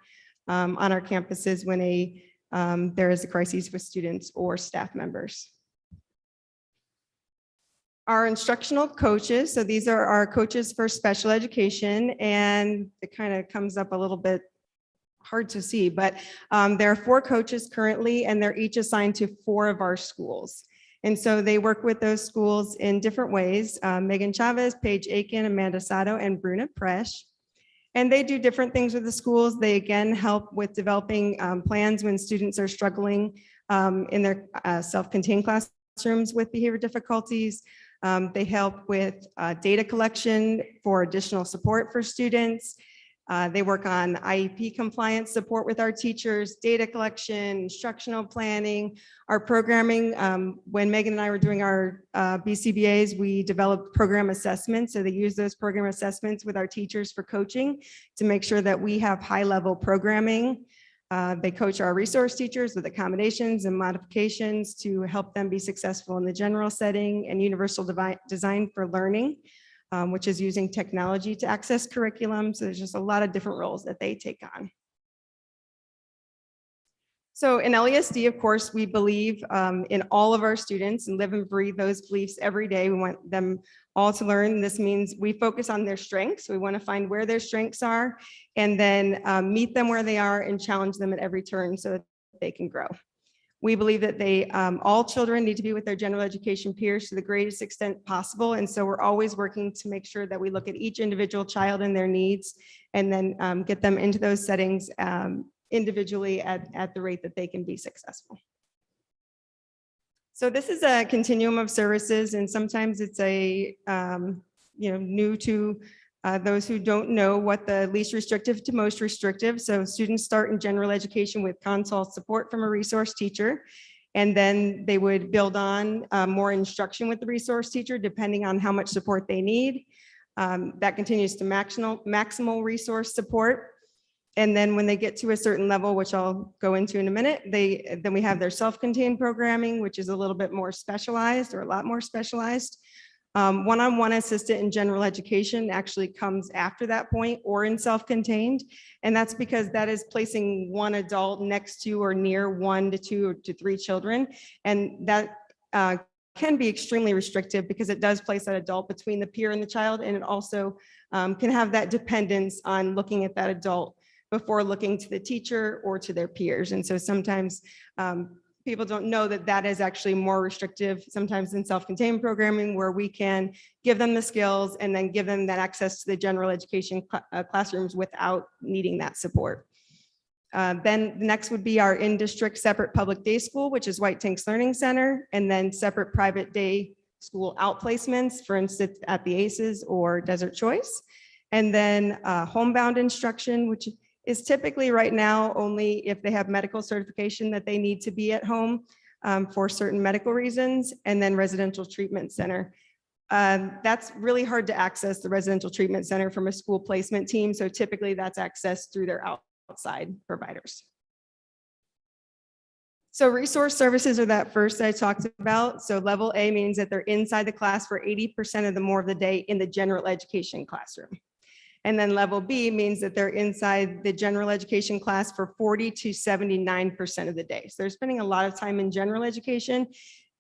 on our campuses when there is a crisis with students or staff members. Our instructional coaches, so these are our coaches for special education, and it kind of comes up a little bit hard to see, but there are 4 coaches currently, and they're each assigned to 4 of our schools. And so they work with those schools in different ways. Megan Chavez, Paige Aiken, Amanda Sato, and Bruna Presh. And they do different things with the schools. They again help with developing plans when students are struggling in their self-contained classrooms with behavior difficulties. They help with data collection for additional support for students. They work on IEP compliance support with our teachers, data collection, instructional planning, our programming. When Megan and I were doing our BCBAs, we developed program assessments. So they use those program assessments with our teachers for coaching to make sure that we have high-level programming. They coach our resource teachers with accommodations and modifications to help them be successful in the general setting, and universal design for learning, which is using technology to access curriculum. So there's just a lot of different roles that they take on. So in LESD, of course, we believe in all of our students and live and breathe those beliefs every day. We want them all to learn. This means we focus on their strengths. We want to find where their strengths are and then meet them where they are and challenge them at every turn so that they can grow. We believe that all children need to be with their general education peers to the greatest extent possible. And so we're always working to make sure that we look at each individual child and their needs and then get them into those settings individually at the rate that they can be successful. So this is a continuum of services, and sometimes it's new to those who don't know what the least restrictive to most restrictive. So students start in general education with consult support from a resource teacher, and then they would build on more instruction with the resource teacher depending on how much support they need. That continues to maximal resource support. And then when they get to a certain level, which I'll go into in a minute, then we have their self-contained programming, which is a little bit more specialized or a lot more specialized. One-on-one assistant in general education actually comes after that point or in self-contained. And that's because that is placing one adult next to or near 1 to 2 to 3 children. And that can be extremely restrictive because it does place that adult between the peer and the child. And it also can have that dependence on looking at that adult before looking to the teacher or to their peers. And so sometimes people don't know that that is actually more restrictive sometimes than self-contained programming, where we can give them the skills and then give them that access to the general education classrooms without needing that support. Then next would be our in-district separate public day school, which is White Tanks Learning Center, and then separate private day school outplacements, for instance, at the ACES or Desert Choice. And then homebound instruction, which is typically right now only if they have medical certification that they need to be at home for certain medical reasons, and then residential treatment center. That's really hard to access, the residential treatment center, from a school placement team. So typically that's accessed through their outside providers. So resource services are that first I talked about. So level A means that they're inside the class for 80% of the more of the day in the general education classroom. And then level B means that they're inside the general education class for 40 to 79% of the day. So they're spending a lot of time in general education,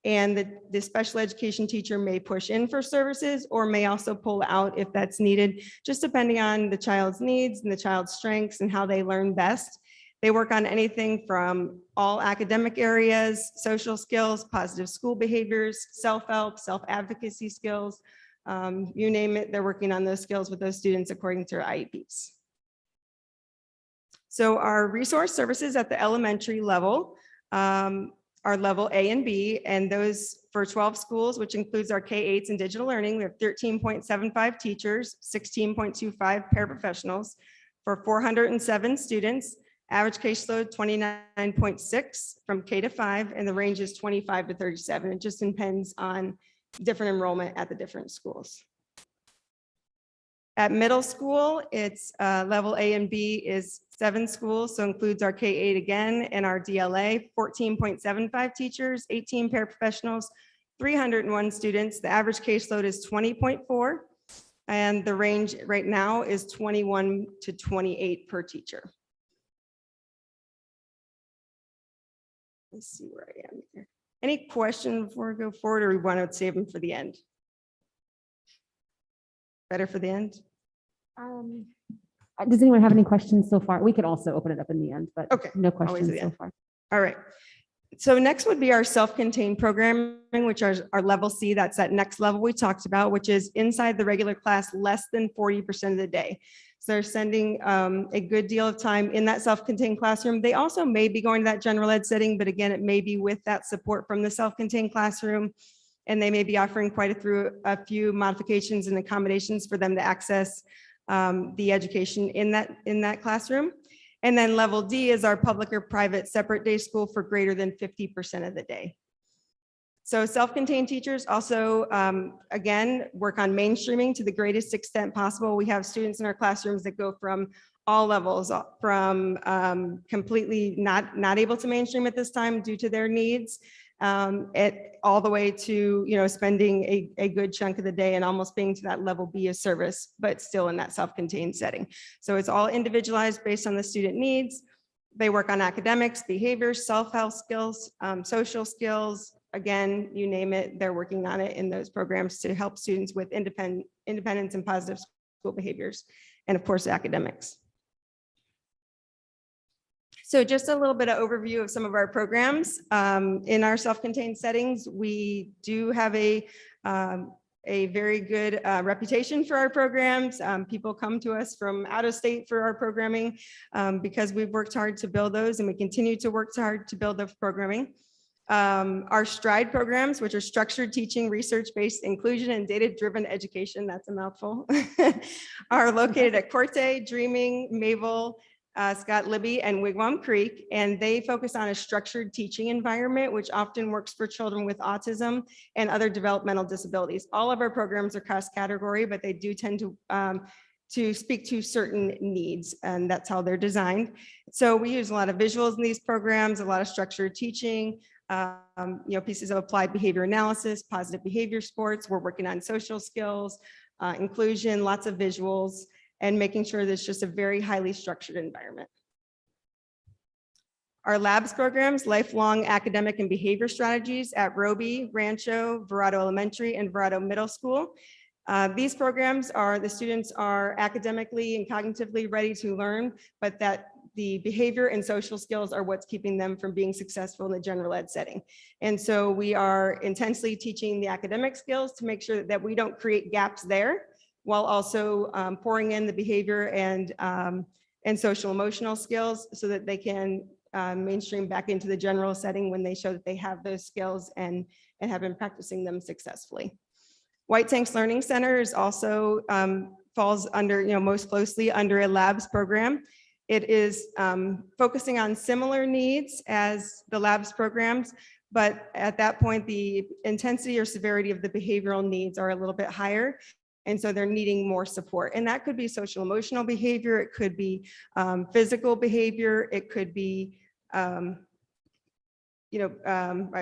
and the special education teacher may push in for services or may also pull out if that's needed, just depending on the child's needs and the child's strengths and how they learn best. They work on anything from all academic areas, social skills, positive school behaviors, self-help, self-advocacy skills, you name it, they're working on those skills with those students according to our IEPs. So our resource services at the elementary level are level A and B, and those for 12 schools, which includes our K-8s and digital learning. We have 13.75 teachers, 16.25 paraprofessionals for 407 students, average caseload 29.6 from K to 5, and the range is 25 to 37. It just depends on different enrollment at the different schools. At middle school, it's level A and B is 7 schools, so includes our K-8 again and our DLA, 14.75 teachers, 18 paraprofessionals, 301 students. The average caseload is 20.4, and the range right now is 21 to 28 per teacher. Let's see where I am here. Any questions before we go forward, or we want to save them for the end? Better for the end? Does anyone have any questions so far? We could also open it up in the end, but Okay, no always at questions the so end. far. All right. So next would be our self-contained programming, which are our level C. That's that next level we talked about, which is inside the regular class less than 40% of the day. So they're spending a good deal of time in that self-contained classroom. They also may be going to that general ed setting, but again, it may be with that support from the self-contained classroom. And they may be offering quite a few modifications and accommodations for them to access the education in that classroom. And then level D is our public or private separate day school for greater than 50% of the day. So self-contained teachers also, again, work on mainstreaming to the greatest extent possible. We have students in our classrooms that go from all levels, from completely not able to mainstream at this time due to their needs, all the way to, spending a good chunk of the day and almost being to that level B of service, but still in that self-contained setting. So it's all individualized based on the student needs. They work on academics, behaviors, self-help skills, social skills. Again, you name it, they're working on it in those programs to help students with independence and positive school behaviors, and of course, academics. So just a little bit of overview of some of our programs. In our self-contained settings, we do have a very good reputation for our programs. People come to us from out of state for our programming because we've worked hard to build those, and we continue to work hard to build those programming. Our STRIDE programs, which are structured teaching, research-based inclusion and data-driven education, that's a mouthful, are located at Corte, Dreaming, Mayville, Scott Libby, and Wigwam Creek, and they focus on a structured teaching environment, which often works for children with autism and other developmental disabilities. All of our programs are cross-category, but they do tend to speak to certain needs, and that's how they're designed. So we use a lot of visuals in these programs, a lot of structured teaching, pieces of applied behavior analysis, positive behavior sports. We're working on social skills, inclusion, lots of visuals, and making sure that it's just a very highly structured environment. Our labs programs, lifelong academic and behavior strategies at Roby, Rancho, Verado Elementary, and Verado Middle School. These programs the students are academically and cognitively ready to learn, but that the behavior and social skills are what's keeping them from being successful in the general ed setting. And so we are intensely teaching the academic skills to make sure that we don't create gaps there, while also pouring in the behavior and and social emotional skills so that they can mainstream back into the general setting when they show that they have those skills and have been practicing them successfully. White Tanks Learning Center is also falls under, most closely under a labs program. It is focusing on similar needs as the labs programs, but at that point, the intensity or severity of the behavioral needs are a little bit higher. And so they're needing more support. And that could be social emotional behavior. It could be physical behavior. It could be, I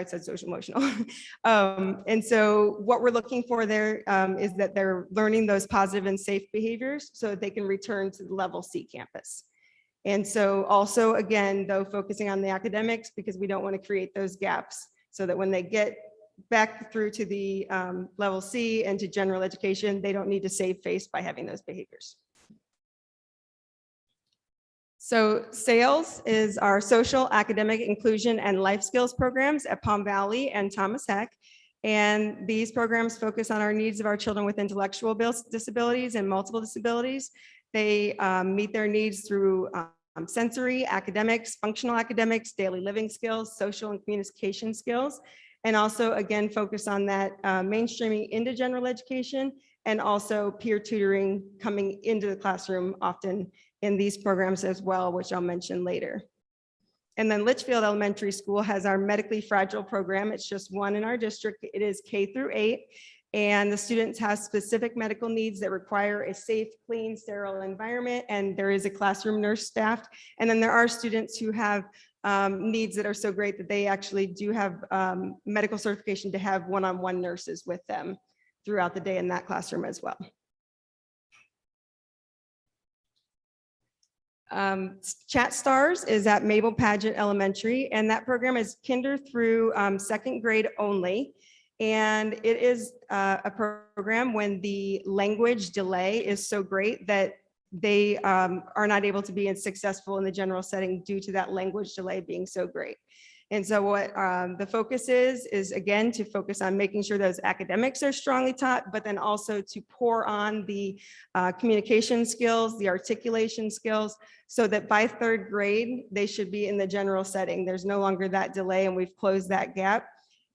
said social emotional. And so what we're looking for there is that they're learning those positive and safe behaviors so that they can return to the level C campus. And so also, again, though, focusing on the academics because we don't want to create those gaps so that when they get back through to the level C and to general education, they don't need to save face by having those behaviors. So SAILS is our social, academic, inclusion, and life skills programs at Palm Valley and Thomas Heck. And these programs focus on our needs of our children with intellectual disabilities and multiple disabilities. They meet their needs through sensory, academics, functional academics, daily living skills, social and communication skills, and also, again, focus on that mainstreaming into general education and also peer tutoring coming into the classroom often in these programs as well, which I'll mention later. And then Litchfield Elementary School has our medically fragile program. It's just one in our district. It is K through 8. And the students have specific medical needs that require a safe, clean, sterile environment. And there is a classroom nurse staffed. And then there are students who have needs that are so great that they actually do have medical certification to have one-on-one nurses with them throughout the day in that classroom as well. Chat Stars is at Mabel Pageant Elementary, and that program is kinder through second grade only. And it is a program when the language delay is so great that they are not able to be successful in the general setting due to that language delay being so great. And so what the focus is again, to focus on making sure those academics are strongly taught, but then also to pour on the communication skills, the articulation skills, so that by third grade, they should be in the general setting. There's no longer that delay, and we've closed that gap.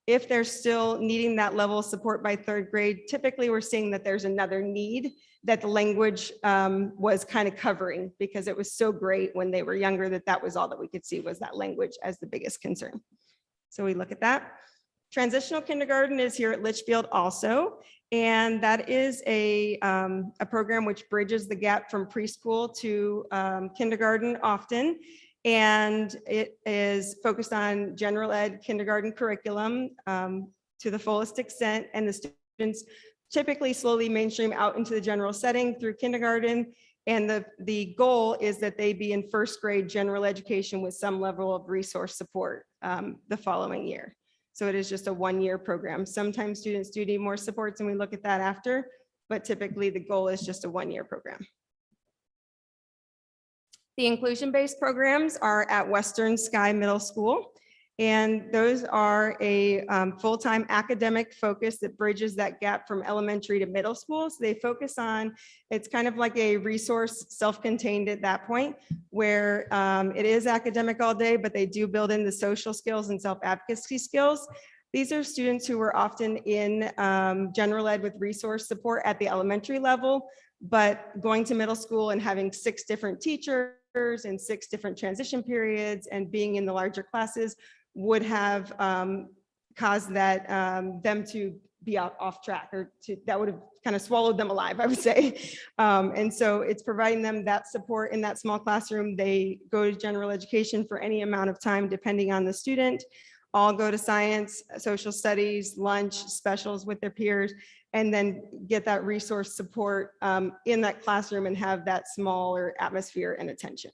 If they're still needing that level of support by third grade, typically we're seeing that there's another need that the language was kind of covering because it was so great when they were younger that was all that we could see was that language as the biggest concern. So we look at that. Transitional kindergarten is here at Litchfield also, and that is a program which bridges the gap from preschool to kindergarten often. And it is focused on general ed kindergarten curriculum to the fullest extent. And the students typically slowly mainstream out into the general setting through kindergarten. And the goal is that they be in first grade general education with some level of resource support the following year. So it is just a one-year program. Sometimes students do need more supports, and we look at that after, but typically the goal is just a one-year program. The inclusion-based programs are at Western Sky Middle School, and those are a full-time academic focus that bridges that gap from elementary to middle school. So they focus on, it's kind of like a resource self-contained at that point, where it is academic all day, but they do build in the social skills and self-advocacy skills. These are students who are often in general ed with resource support at the elementary level, but going to middle school and having 6 different teachers and 6 different transition periods and being in the larger classes would have caused that them to be off track, or that would have kind of swallowed them alive, I would say. And so it's providing them that support in that small classroom. They go to general education for any amount of time, depending on the student. All go to science, social studies, lunch, specials with their peers, and then get that resource support in that classroom and have that smaller atmosphere and attention.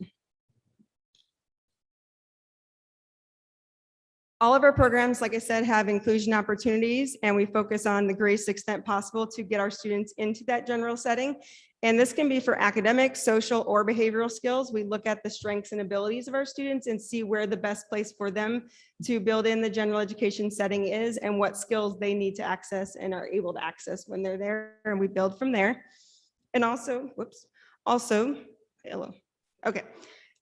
All of our programs, like I said, have inclusion opportunities, and we focus on the greatest extent possible to get our students into that general setting. And this can be for academic, social, or behavioral skills. We look at the strengths and abilities of our students and see where the best place for them to build in the general education setting is and what skills they need to access and are able to access when they're there, and we build from there. And also, hello. Okay.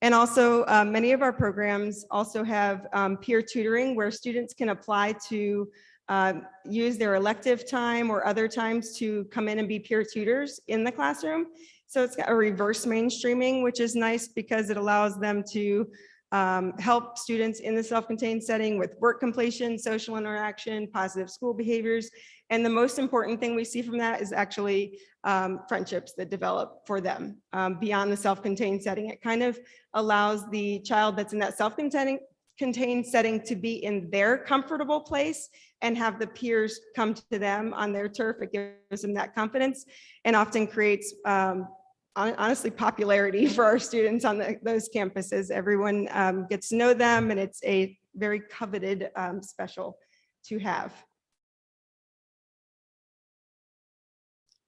And also many of our programs also have peer tutoring where students can apply to use their elective time or other times to come in and be peer tutors in the classroom. So it's got a reverse mainstreaming, which is nice because it allows them to help students in the self-contained setting with work completion, social interaction, positive school behaviors. And the most important thing we see from that is actually friendships that develop for them beyond the self-contained setting. It kind of allows the child that's in that self-contained setting to be in their comfortable place and have the peers come to them on their turf. It gives them that confidence and often creates honestly popularity for our students on those campuses. Everyone gets to know them, and it's a very coveted special to have.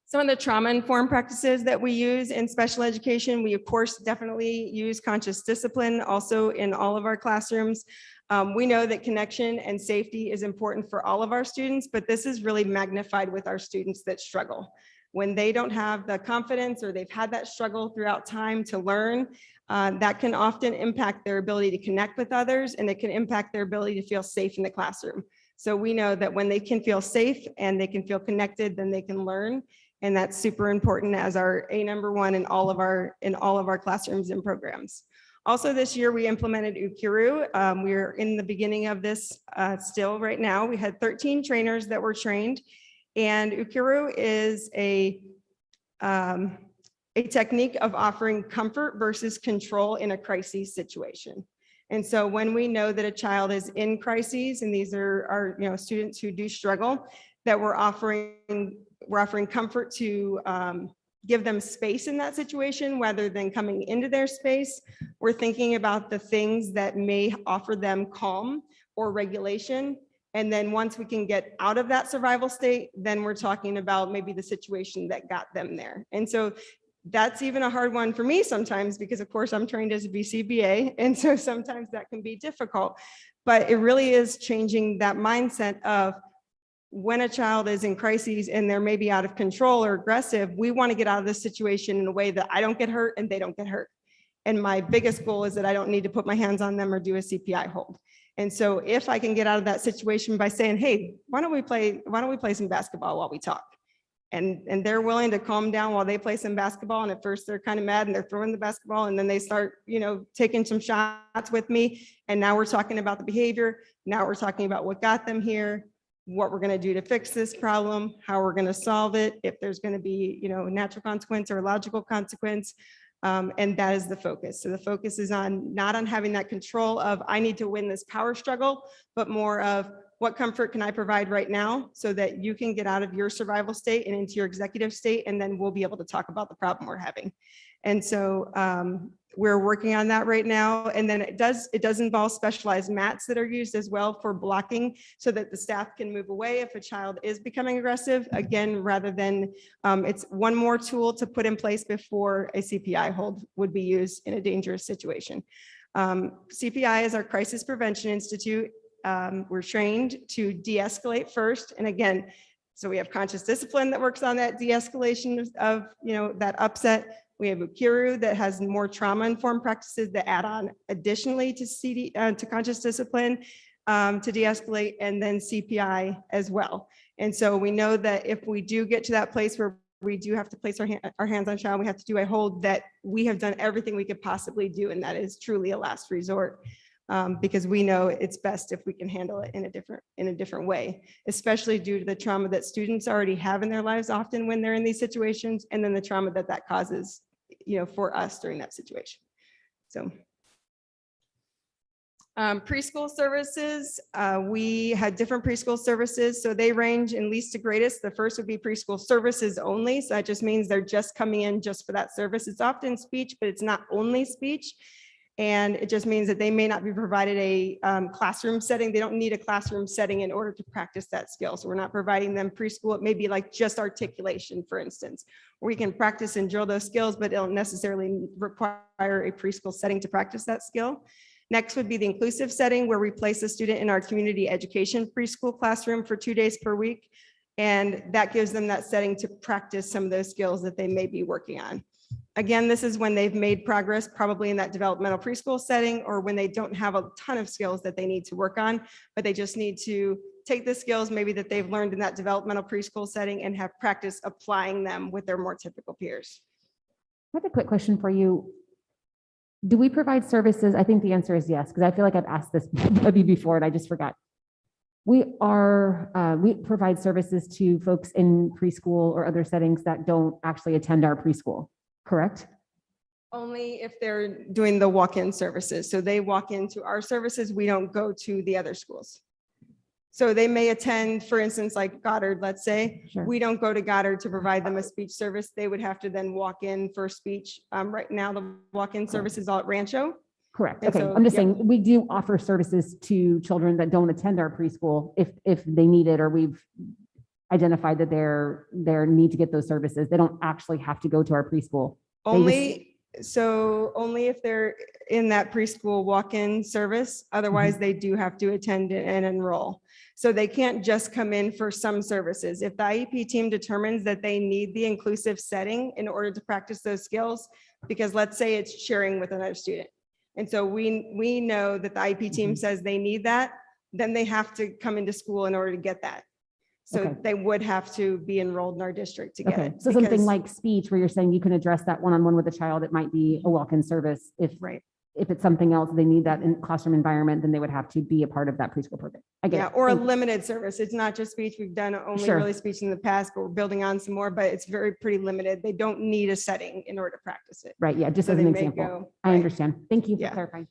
Some of the trauma-informed practices that we use in special education, we of course definitely use conscious discipline also in all of our classrooms. We know that connection and safety is important for all of our students, but this is really magnified with our students that struggle. When they don't have the confidence or they've had that struggle throughout time to learn, that can often impact their ability to connect with others, and it can impact their ability to feel safe in the classroom. So we know that when they can feel safe and they can feel connected, then they can learn. And that's super important as our #1 in all of our classrooms and programs. Also this year, we implemented Ukuru. We're in the beginning of this still right now. We had 13 trainers that were trained, and Ukuru is a technique of offering comfort versus control in a crisis situation. And so when we know that a child is in crises, and these are our students who do struggle, that we're offering comfort to give them space in that situation rather than coming into their space. We're thinking about the things that may offer them calm or regulation. And then once we can get out of that survival state, then we're talking about maybe the situation that got them there. And so that's even a hard one for me sometimes, because of course I'm trained as a BCBA. And so sometimes that can be difficult, but it really is changing that mindset of when a child is in crises and they're maybe out of control or aggressive, we want to get out of this situation in a way that I don't get hurt and they don't get hurt. And my biggest goal is that I don't need to put my hands on them or do a CPI hold. And so if I can get out of that situation by saying, hey, why don't we play some basketball while we talk? And they're willing to calm down while they play some basketball. And at first they're kind of mad and they're throwing the basketball, and then they start, taking some shots with me. And now we're talking about the behavior. Now we're talking about what got them here, what we're going to do to fix this problem, how we're going to solve it, if there's going to be, a natural consequence or a logical consequence. And that is the focus. So the focus is not on having that control of I need to win this power struggle, but more of what comfort can I provide right now so that you can get out of your survival state and into your executive state, and then we'll be able to talk about the problem we're having. And so we're working on that right now. And then it does involve specialized mats that are used as well for blocking so that the staff can move away if a child is becoming aggressive, again, rather than it's one more tool to put in place before a CPI hold would be used in a dangerous situation. CPI is our Crisis Prevention Institute. We're trained to de-escalate first. And again, so we have conscious discipline that works on that de-escalation of that upset. We have Ukuru that has more trauma-informed practices that add on additionally to conscious discipline to de-escalate, and then CPI as well. And so we know that if we do get to that place where we do have to place our hands on child, we have to do a hold, that we have done everything we could possibly do, and that is truly a last resort. Because we know it's best if we can handle it in a different way, especially due to the trauma that students already have in their lives often when they're in these situations, and then the trauma that causes, for us during that situation. So preschool services, we had different preschool services, so they range in least to greatest. The first would be preschool services only, so that just means they're just coming in just for that service. It's often speech, but it's not only speech. And it just means that they may not be provided a classroom setting. They don't need a classroom setting in order to practice that skill. So we're not providing them preschool. It may be like just articulation, for instance, where we can practice and drill those skills, but it don't necessarily require a preschool setting to practice that skill. Next would be the inclusive setting, where we place a student in our community education preschool classroom for 2 days per week. And that gives them that setting to practice some of those skills that they may be working on. Again, this is when they've made progress, probably in that developmental preschool setting, or when they don't have a ton of skills that they need to work on, but they just need to take the skills maybe that they've learned in that developmental preschool setting and have practice applying them with their more typical peers. I have a quick question for you. Do we provide services? I think the answer is yes, because I feel like I've asked this of you before and I just forgot. We provide services to folks in preschool or other settings that don't actually attend our preschool, correct? Only if they're doing the walk-in services. So they walk into our services, we don't go to the other schools. So they may attend, for instance, like Goddard, let's say, Sure. we don't go to Goddard to provide them a speech service. They would have to then walk in for speech. Right now, the walk-in service is all at Rancho. Correct. And Okay, so, I'm just yep. saying, we do offer services to children that don't attend our preschool if they need it, or we've identified that their need to get those services. They don't actually have to go to our preschool. Only if they're in that preschool walk-in service, otherwise they do have to attend and enroll. So they can't just come in for some services. If the IEP team determines that they need the inclusive setting in order to practice those skills, because let's say it's sharing with another student. And so we know that the IEP team says they need that, then they have to come into school in order to get that. So Okay. they would have to be enrolled in our district to get Okay, it. so something because- like speech, where you're saying you can address that one-on-one with a child, it might be a walk-in service. Right. If it's something else, they need that in classroom environment, then they would have to be a part of that preschool program. I get Yeah, it. or a Thank you. limited service. It's not just speech. We've done only Sure. really speech in the past, but we're building on some more, but it's pretty limited. They don't need a setting in order to practice it. Right, yeah, just So as they an may example. go- I right. understand. Thank you for Yeah. clarifying.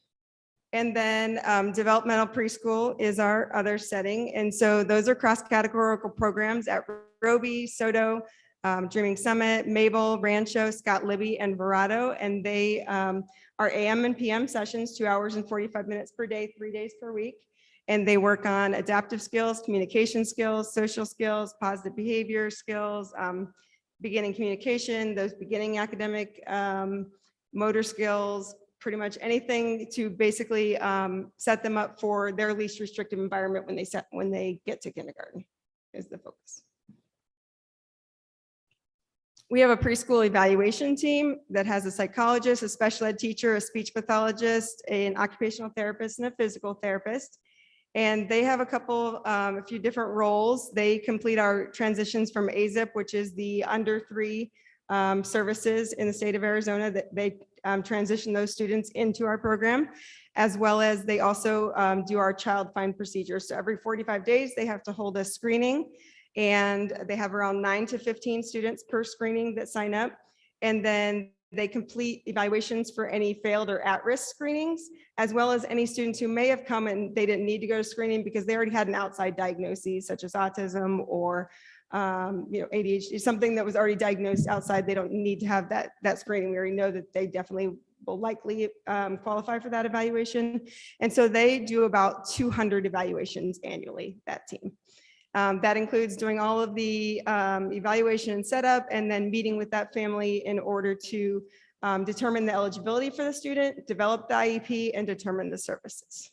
And then developmental preschool is our other setting. And so those are cross-categorical programs at Roby, Soto, Dreaming Summit, Mabel, Rancho, Scott Libby, and Verado. And they are AM and PM sessions, 2 hours and 45 minutes per day, 3 days per week. And they work on adaptive skills, communication skills, social skills, positive behavior skills, beginning communication, those beginning academic motor skills, pretty much anything to basically set them up for their least restrictive environment when they get to kindergarten is the focus. We have a preschool evaluation team that has a psychologist, a special ed teacher, a speech pathologist, an occupational therapist, and a physical therapist. And they have a few different roles. They complete our transitions from AZIP, which is the under 3 services in the state of Arizona, that they transition those students into our program, as well as they also do our child find procedures. So every 45 days, they have to hold a screening, and they have around 9 to 15 students per screening that sign up. And then they complete evaluations for any failed or at-risk screenings, as well as any students who may have come and they didn't need to go to screening because they already had an outside diagnosis, such as autism or ADHD, something that was already diagnosed outside. They don't need to have that screening. We already know that they definitely will likely qualify for that evaluation. And so they do about 200 evaluations annually, that team. That includes doing all of the evaluation and setup, and then meeting with that family in order to determine the eligibility for the student, develop the IEP, and determine the services.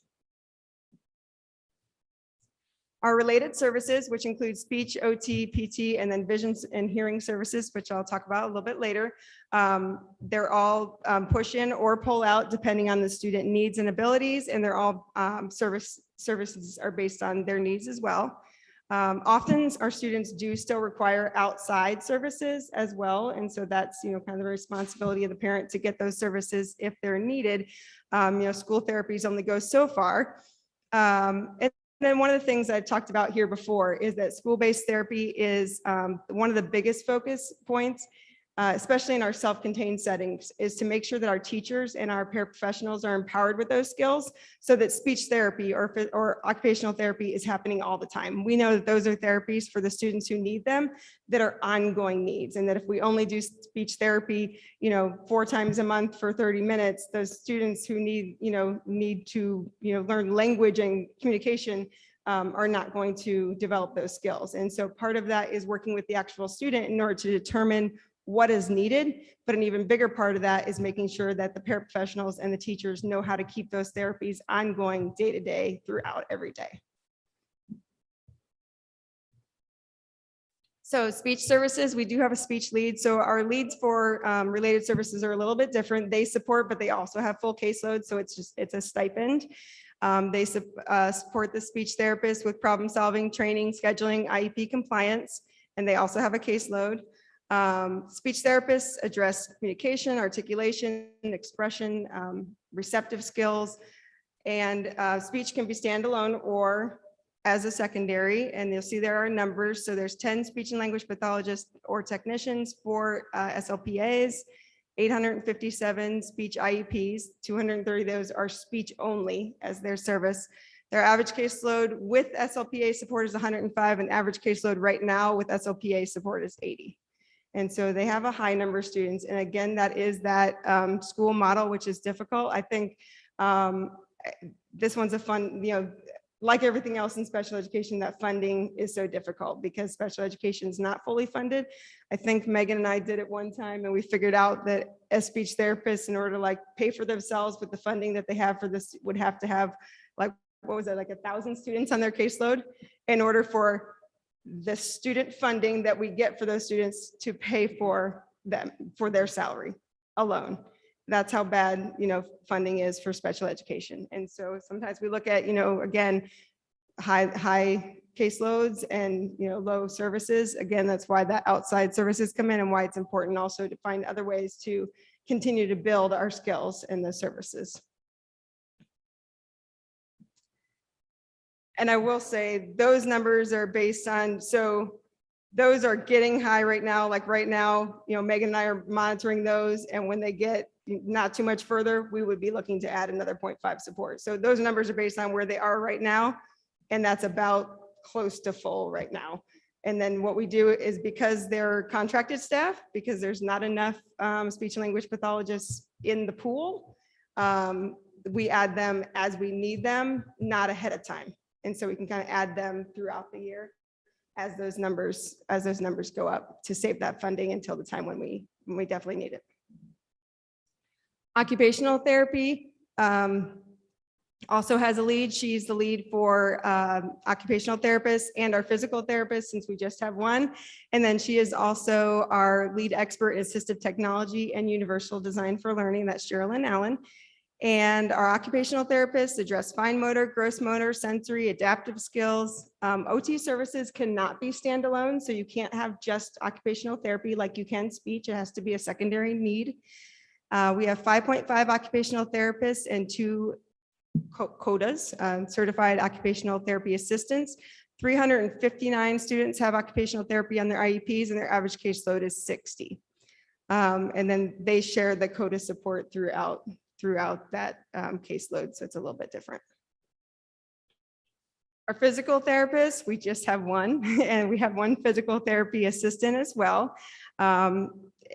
Our related services, which include speech, OT, PT, and then vision and hearing services, which I'll talk about a little bit later. They're all push in or pull out depending on the student needs and abilities, and they're all services are based on their needs as well. Often our students do still require outside services as well. And so that's, kind of the responsibility of the parent to get those services if they're needed. School therapies only go so far. And then one of the things I've talked about here before is that school-based therapy is one of the biggest focus points, especially in our self-contained settings, is to make sure that our teachers and our paraprofessionals are empowered with those skills so that speech therapy or occupational therapy is happening all the time. We know that those are therapies for the students who need them that are ongoing needs, and that if we only do speech therapy, 4 times a month for 30 minutes, those students who need to learn language and communication are not going to develop those skills. And so part of that is working with the actual student in order to determine what is needed, but an even bigger part of that is making sure that the paraprofessionals and the teachers know how to keep those therapies ongoing day to day throughout every day. So speech services, we do have a speech lead. So our leads for related services are a little bit different. They support, but they also have full caseload. So it's a stipend. They support the speech therapist with problem solving, training, scheduling, IEP compliance, and they also have a caseload. Speech therapists address communication, articulation, expression, receptive skills, and speech can be standalone or as a secondary, and you'll see there are numbers. So there's 10 speech and language pathologists or technicians, 4 SLPAs, 857 speech IEPs, 230 of those are speech only as their service. Their average caseload with SLPA support is 105, and average caseload right now with SLPA support is 80. And so they have a high number of students. And again, that is that school model, which is difficult. I think this one's a fun, like everything else in special education, that funding is so difficult because special education is not fully funded. I think Megan and I did it one time and we figured out that as speech therapists, in order to like pay for themselves with the funding that they have for this, would have to have like, what was it, like 1,000 students on their caseload in order for the student funding that we get for those students to pay for them, for their salary alone. That's how bad, funding is for special education. And so sometimes we look at, again, high caseloads and, low services. Again, that's why the outside services come in and why it's important also to find other ways to continue to build our skills in the services. And I will say those numbers are based on, so those are getting high right now. Like right now, Megan and I are monitoring those, and when they get not too much further, we would be looking to add another 0.5 support. So those numbers are based on where they are right now, and that's about close to full right now. And then what we do is, because they're contracted staff, because there's not enough speech and language pathologists in the pool, we add them as we need them, not ahead of time. And so we can kind of add them throughout the year as those numbers go up to save that funding until the time when we definitely need it. Occupational therapy also has a lead. She's the lead for occupational therapists and our physical therapist, since we just have one. And then she is also our lead expert in assistive technology and universal design for learning. That's Sherilyn Allen. And our occupational therapists address fine motor, gross motor, sensory, adaptive skills. OT services cannot be standalone, so you can't have just occupational therapy like you can speech. It has to be a secondary need. We have 5.5 occupational therapists and 2 CODAs, certified occupational therapy assistants. 359 students have occupational therapy on their IEPs, and their average caseload is 60. And then they share the CODA support throughout that caseload, so it's a little bit different. Our physical therapists, we just have one, and we have one physical therapy assistant as well.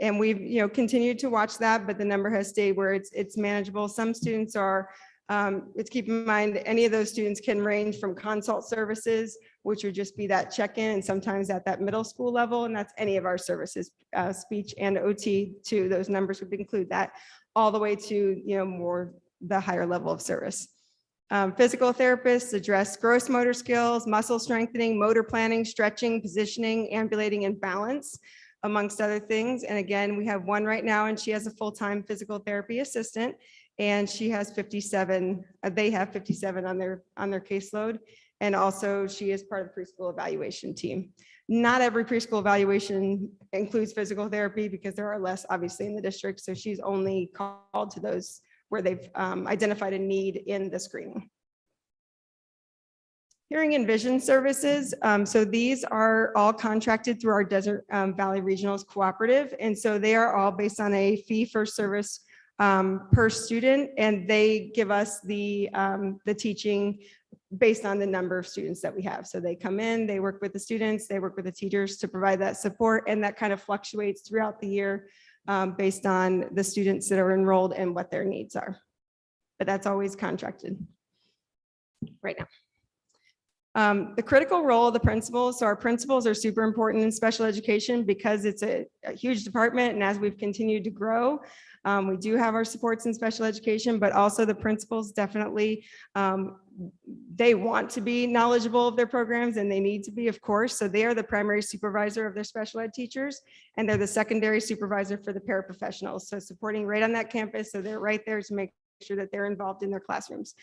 And we've continued to watch that, but the number has stayed where it's manageable. Some students are, let's keep in mind, any of those students can range from consult services, which would just be that check-in, and sometimes at that middle school level, and that's any of our services, speech and OT too. Those numbers would include that, all the way to more the higher level of service. Physical therapists address gross motor skills, muscle strengthening, motor planning, stretching, positioning, ambulating, and balance, amongst other things. And again, we have one right now, and she has a full-time physical therapy assistant, and she has 57. They have 57 on their caseload, and also she is part of the preschool evaluation team. Not every preschool evaluation includes physical therapy because there are less, obviously, in the district. So she's only called to those where they've identified a need in the screening. Hearing and vision services. So these are all contracted through our Desert Valley Regionals Cooperative. And so they are all based on a fee for service per student. And they give us the teaching based on the number of students that we have. So they come in, they work with the students, they work with the teachers to provide that support. And that kind of fluctuates throughout the year based on the students that are enrolled and what their needs are. But that's always contracted right now. The critical role of the principals. So our principals are super important in special education because it's a huge department. And as we've continued to grow, we do have our supports in special education, but also the principals definitely, they want to be knowledgeable of their programs and they need to be, of course. So they are the primary supervisor of their special ed teachers and they're the secondary supervisor for the paraprofessionals. So supporting right on that campus. So they're right there to make sure that they're involved in their classrooms.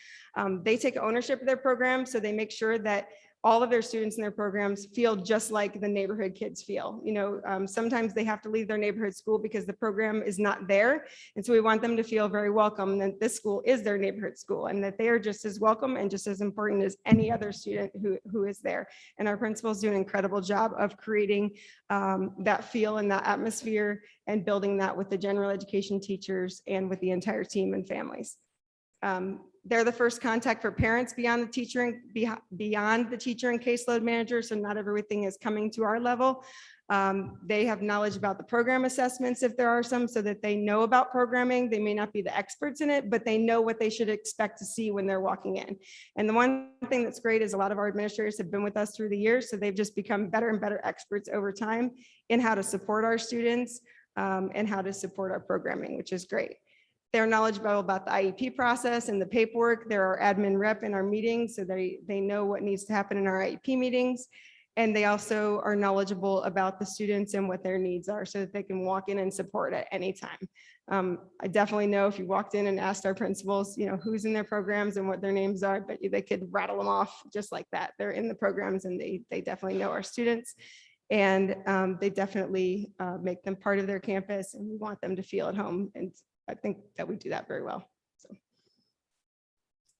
They take ownership of their program, so they make sure that all of their students in their programs feel just like the neighborhood kids feel. You know, sometimes they have to leave their neighborhood school because the program is not there. And so we want them to feel very welcome that this school is their neighborhood school and that they are just as welcome and just as important as any other student who is there. And our principals do an incredible job of creating that feel and that atmosphere and building that with the general education teachers and with the entire team and families. They're the first contact for parents beyond the teacher and caseload manager. So not everything is coming to our level. They have knowledge about the program assessments if there are some, so that they know about programming. They may not be the experts in it, but they know what they should expect to see when they're walking in. And the one thing that's great is a lot of our administrators have been with us through the years, so they've just become better and better experts over time in how to support our students and how to support our programming, which is great. They're knowledgeable about the IEP process and the paperwork. They're our admin rep in our meetings, so they know what needs to happen in our IEP meetings. And they also are knowledgeable about the students and what their needs are so that they can walk in and support at any time. I definitely know if you walked in and asked our principals, you know, who's in their programs and what their names are, but they could rattle them off just like that. They're in the programs and they definitely know our students. And they definitely make them part of their campus, and we want them to feel at home. And I think that we do that very well.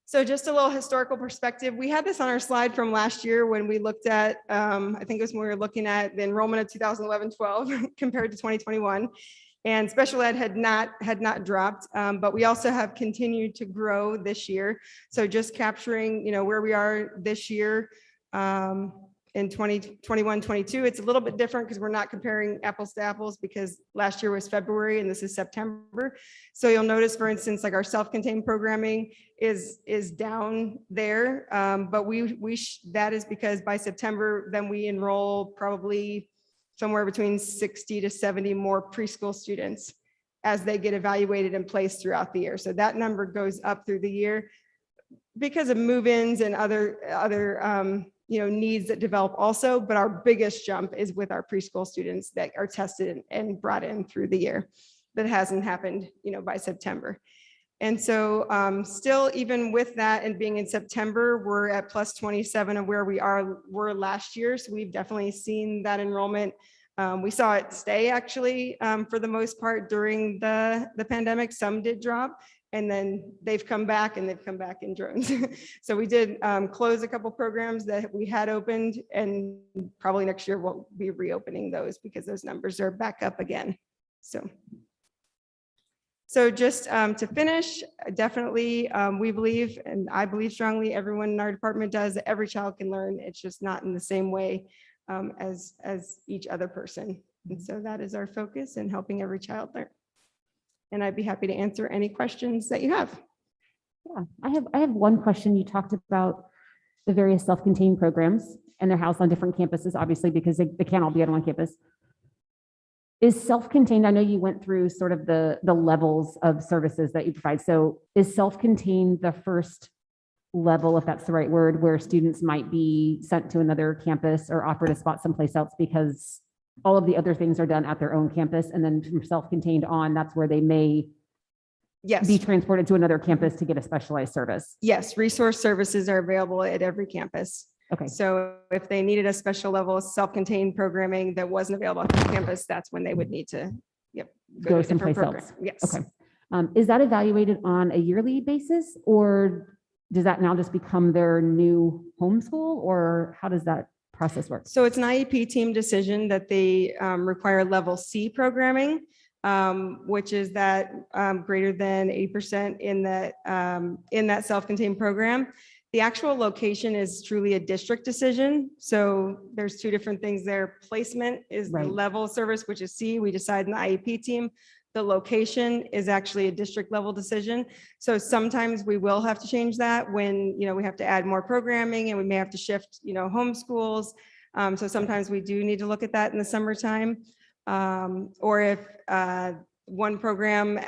So just a little historical perspective. We had this on our slide from last year when we looked at, I think it was when we were looking at the enrollment of 2011-12 compared to 2021. And special ed had not dropped, but we also have continued to grow this year. So just capturing, you know, where we are this year, in 2021-22, it's a little bit different because we're not comparing apples to apples because last year was February and this is September. So you'll notice, for instance, like our self-contained programming is down there, but that is because by September, then we enroll probably somewhere between 60 to 70 more preschool students as they get evaluated and placed throughout the year. So that number goes up through the year because of move-ins and other needs that develop also, but our biggest jump is with our preschool students that are tested and brought in through the year. That hasn't happened, by September. And so still, even with that and being in September, we're at plus 27 of where we were last year. So we've definitely seen that enrollment. We saw it stay actually for the most part during the pandemic. Some did drop. And then they've come back and they've come back in drones. So we did close a couple programs that we had opened, and probably next year we'll be reopening those because those numbers are back up again. So just to finish, definitely we believe, and I believe strongly, everyone in our department does, that every child can learn. It's just not in the same way as each other person. And so that is our focus in helping every child learn. And I'd be happy to answer any questions that you have. Yeah, I have one question. You talked about the various self-contained programs and they're housed on different campuses, obviously, because they can't all be on one campus. Is self-contained, I know you went through sort of the levels of services that you provide. So is self-contained the first level, if that's the right word, where students might be sent to another campus or offered a spot someplace else because all of the other things are done at their own campus, and then from self-contained on, that's where they may be transported to another campus to get a specialized service? Yes, resource services are available at every campus. Okay. So if they needed a special level of self-contained programming that wasn't available at the campus, that's when they would need to go someplace else. Yes. Okay. Is that evaluated on a yearly basis, or does that now just become their new homeschool, or how does that process work? So it's an IEP team decision that they require level C programming, which is that greater than 80% in that self-contained program. The actual location is truly a district decision. So there's two different things there. Placement is the level of service, which is C. We decide in the IEP team. The location is actually a district level decision. So sometimes we will have to change that when, we have to add more programming and we may have to shift, homeschools. So sometimes we do need to look at that in the summertime. Or if one program,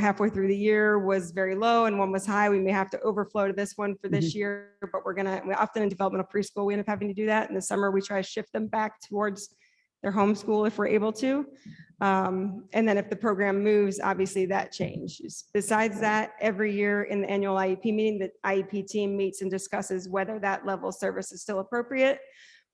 halfway through the year was very low and one was high, we may have to overflow to this one for this year, but we often in developmental preschool, we end up having to do that. In the summer, we try to shift them back towards their homeschool if we're able to. And then if the program moves, obviously that changes. Besides that, every year in the annual IEP meeting, the IEP team meets and discusses whether that level of service is still appropriate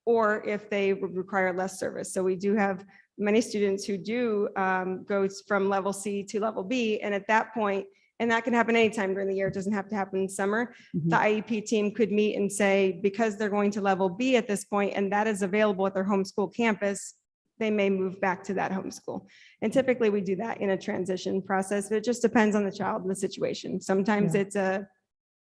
or if they would require less service. So we do have many students who do go from level C to level B. And at that point, and that can happen anytime during the year, it doesn't have to happen in summer. The IEP team could meet and say, because they're going to level B at this point, and that is available at their homeschool campus, they may move back to that homeschool. And typically we do that in a transition process. It just depends on the child and the situation. Sometimes it's a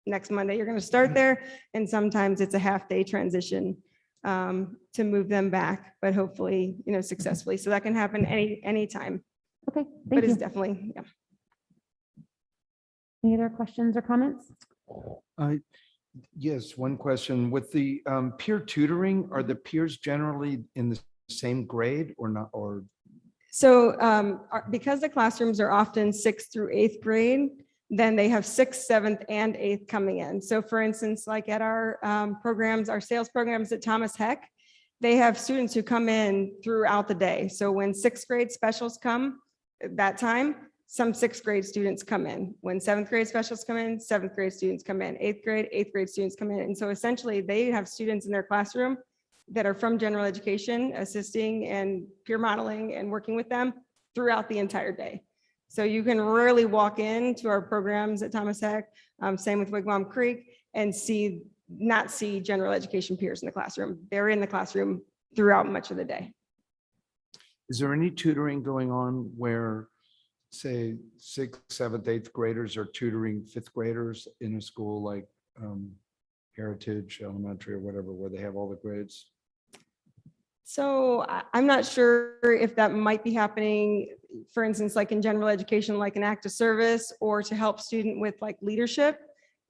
next Monday, you're going to start there. And sometimes it's a half-day transition to move them back, but hopefully, successfully. So that can happen anytime. Okay, But thank it's you. definitely, Any other questions or comments? Yes, one question. With the peer tutoring, are the peers generally in the same grade or not? Or So because the classrooms are often 6th through 8th grade, then they have 6th, 7th, and 8th coming in. So for instance, like at our programs, our sales programs at Thomas Heck, they have students who come in throughout the day. So when 6th grade specials come at that time, some 6th grade students come in. When 7th grade specials come in, 7th grade students come in. 8th grade students come in. And so essentially they have students in their classroom that are from general education, assisting and peer modeling and working with them throughout the entire day. So you can really walk into our programs at Thomas Heck, same with Wigwam Creek, and not see general education peers in the classroom. They're in the classroom throughout much of the day. is there any tutoring going on where, say, 6th, 7th, 8th graders are tutoring 5th graders in a school like Heritage Elementary or whatever, where they have all the grades? So I'm not sure if that might be happening, for instance, like in general education, like an active service, or to help student with like leadership,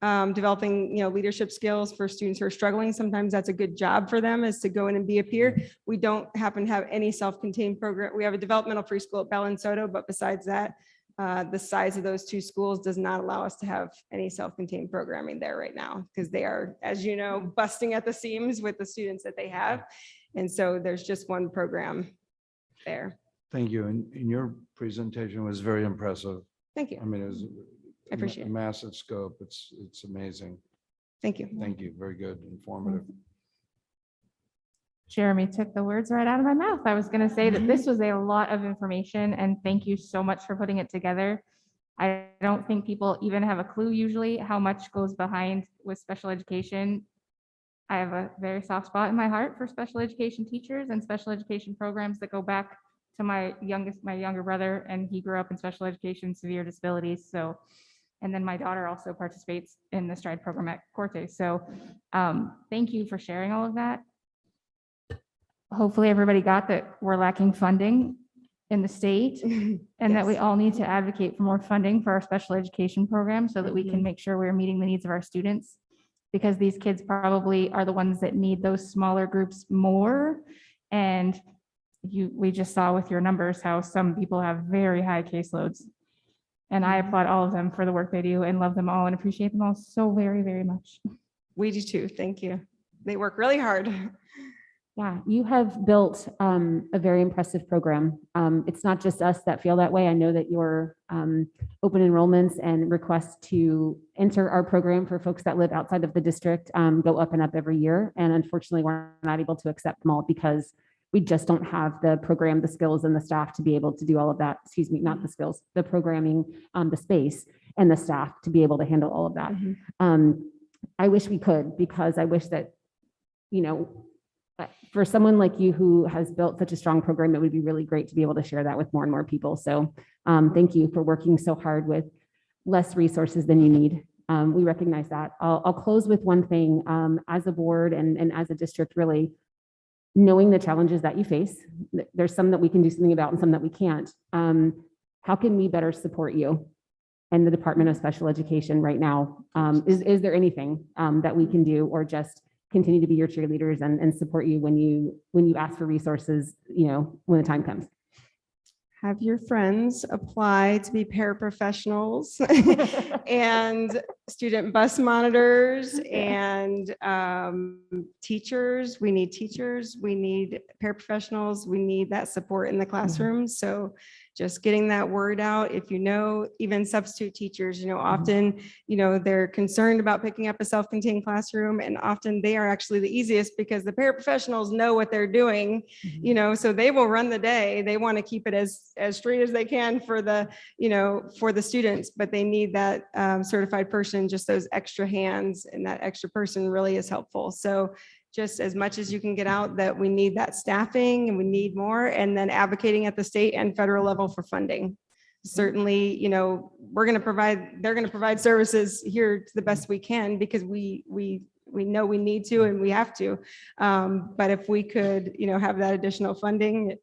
developing, leadership skills for students who are struggling. Sometimes that's a good job for them, is to go in and be a peer. We don't happen to have any self-contained program. We have a developmental preschool at Bell and Soto, but besides that, the size of those two schools does not allow us to have any self-contained programming there right now, because they are, as you know, busting at the seams with the students that they have. And so there's just one program there. Thank you. And your presentation was very impressive. Thank you. I mean, it was I appreciate a it. massive scope. It's amazing. Thank you. Thank you. Very good. Informative. Jeremy took the words right out of my mouth. I was going to say that this was a lot of information, and thank you so much for putting it together. I don't think people even have a clue usually how much goes behind with special education. I have a very soft spot in my heart for special education teachers and special education programs that go back to my younger brother, and he grew up in special education, severe disabilities. So, and then my daughter also participates in the STRIDE program at Corte. So thank you for sharing all of that. Hopefully everybody got that we're lacking funding in the state, and that we all need to advocate for more funding for our special education program so that we can make sure we're meeting the needs of our students, because these kids probably are the ones that need those smaller groups more. And we just saw with your numbers how some people have very high caseloads. And I applaud all of them for the work they do and love them all and appreciate them all so very, very much. We do too. Thank you. They work really hard. Yeah, you have built a very impressive program. It's not just us that feel that way. I know that your open enrollments and requests to enter our program for folks that live outside of the district go up and up every year. And unfortunately, we're not able to accept them all because we just don't have the program, the skills, and the staff to be able to do all of that. Excuse me, not the skills, the programming, the space, and the staff to be able to handle all of that. I wish we could, because I wish that, for someone like you who has built such a strong program, it would be really great to be able to share that with more and more people. So thank you for working so hard with less resources than you need. We recognize that. I'll close with one thing. As a board and as a district, really knowing the challenges that you face, there's some that we can do something about and some that we can't. how can we better support you and the Department of Special Education right now? Is there anything that we can do, or just continue to be your cheerleaders and support you when you ask for resources, when the time comes? Have your friends apply to be paraprofessionals and student bus monitors and teachers. We need teachers, we need paraprofessionals, we need that support in the classroom. So just getting that word out. If even substitute teachers, often, they're concerned about picking up a self-contained classroom, and often they are actually the easiest because the paraprofessionals know what they're doing, so they will run the day. They want to keep it as straight as they can for the, for the students, but they need that certified person, just those extra hands, and that extra person really is helpful. So just as much as you can get out, that we need that staffing and we need more, and then advocating at the state and federal level for funding. Certainly, they're going to provide services here to the best we can, because we know we need to and we have to. But if we could, have that additional funding,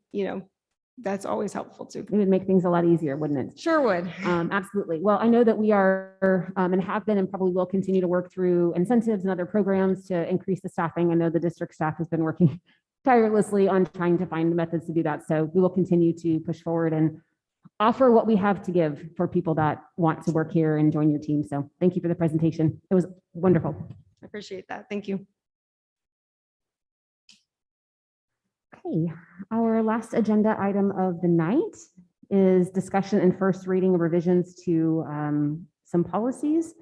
that's always helpful too. It would make things a lot easier, wouldn't it? Sure would. Absolutely. Well, I know that we are and have been and probably will continue to work through incentives and other programs to increase the staffing. I know the district staff has been working tirelessly on trying to find methods to do that. So we will continue to push forward and offer what we have to give for people that want to work here and join your team. So thank you for the presentation. It was wonderful. I appreciate that. Thank you. Okay, our last agenda item of the night is discussion and first reading of revisions to some policies.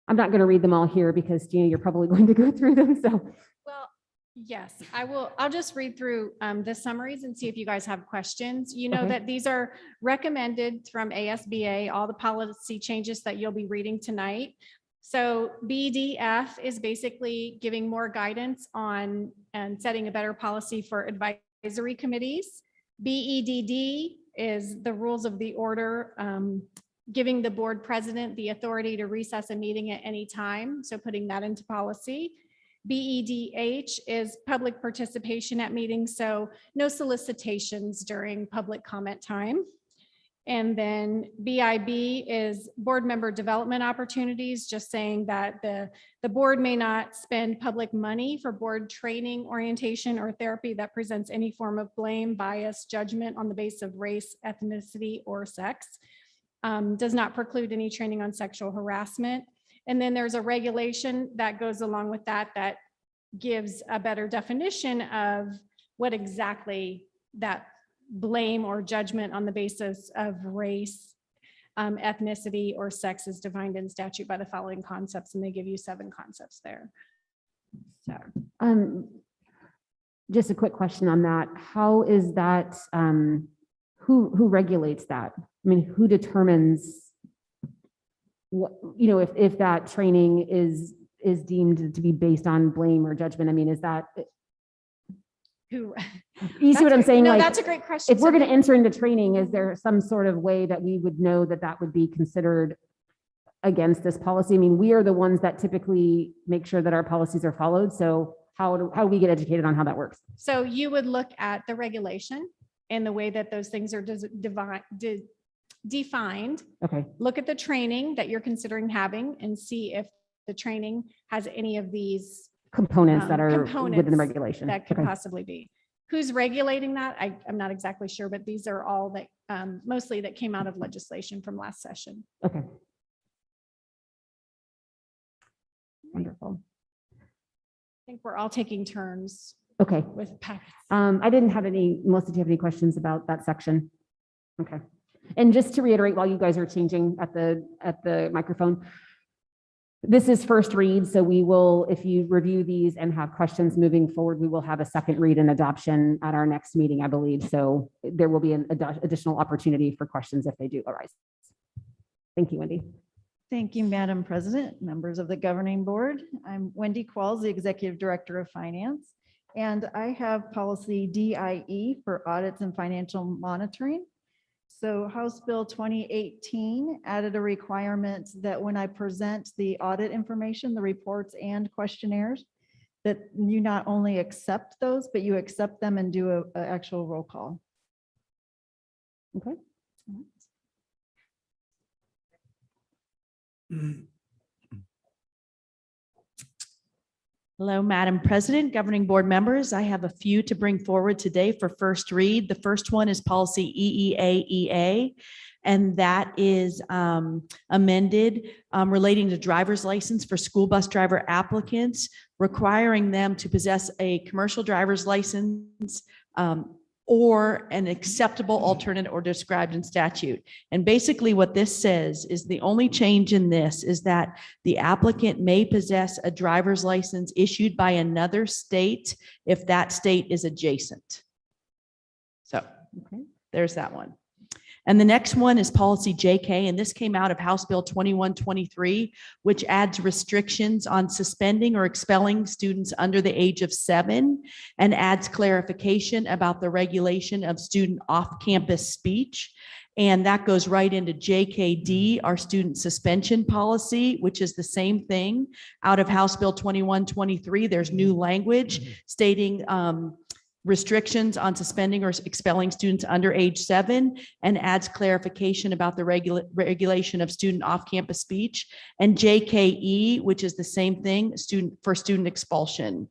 I'm not going to read them all here because Gina, you're probably going to go through them. So, Well, yes, I will. I'll just read through the summaries and see if you guys have questions. You know Okay. that these are recommended from ASBA, all the policy changes that you'll be reading tonight. So BDF is basically giving more guidance on and setting a better policy for advisory committees. BEDD is the rules of the order, giving the board president the authority to recess a meeting at any time. So putting that into policy. BEDH is public participation at meetings. So no solicitations during public comment time. And then BIB is board member development opportunities, just saying that the board may not spend public money for board training, orientation, or therapy that presents any form of blame, bias, judgment on the basis of race, ethnicity, or sex. Does not preclude any training on sexual harassment. And then there's a regulation that goes along with that, that gives a better definition of what exactly that blame or judgment on the basis of race, ethnicity, or sex is defined in statute by the following concepts, and they give you 7 concepts there. So, just a quick question on that. How is that, who regulates that? I mean, who determines what, if that training is deemed to be based on blame or judgment? I mean, is that, who? You see what I'm saying? No, Like, that's a great question. if we're going to enter into training, is there some sort of way that we would know that that would be considered against this policy? I mean, we are the ones that typically make sure that our policies are followed. So how do we get educated on how that works? So you would look at the regulation and the way that those things are defined. Okay. Look at the training that you're considering having and see if the training has any of these Components that are components within the regulation. that could Okay. possibly be. Who's regulating that? I'm not exactly sure, but these are all that mostly that came out of legislation from last session. Okay. Wonderful. I think we're all taking turns Okay. with packets. I didn't have any, Melissa, do you have any questions about that section? Okay. And just to reiterate, while you guys are changing at the microphone, this is first read, so we will, if you review these and have questions moving forward, we will have a second read and adoption at our next meeting, I believe. So there will be an additional opportunity for questions if they do arise. Thank you, Wendy. Thank you, Madam President, members of the governing board. I'm Wendy Qualls, the Executive Director of Finance, and I have policy DIE for audits and financial monitoring. So House Bill 2018 added a requirement that when I present the audit information, the reports and questionnaires, that you not only accept those, but you accept them and do an actual roll call. Okay. Hello, Madam President, Governing Board members. I have a few to bring forward today for first read. The first one is policy EEAEA, and that is amended relating to driver's license for school bus driver applicants, requiring them to possess a commercial driver's license or an acceptable alternate or described in statute. And basically what this says is the only change in this is that the applicant may possess a driver's license issued by another state if that state is adjacent. So there's that one. And the next one is policy JK, and this came out of House Bill 2123, which adds restrictions on suspending or expelling students under the age of 7 and adds clarification about the regulation of student off-campus speech. And that goes right into JKD, our student suspension policy, which is the same thing out of House Bill 2123. There's new language stating restrictions on suspending or expelling students under age 7 and adds clarification about the regulation of student off-campus speech. And JKE, which is the same thing, student expulsion,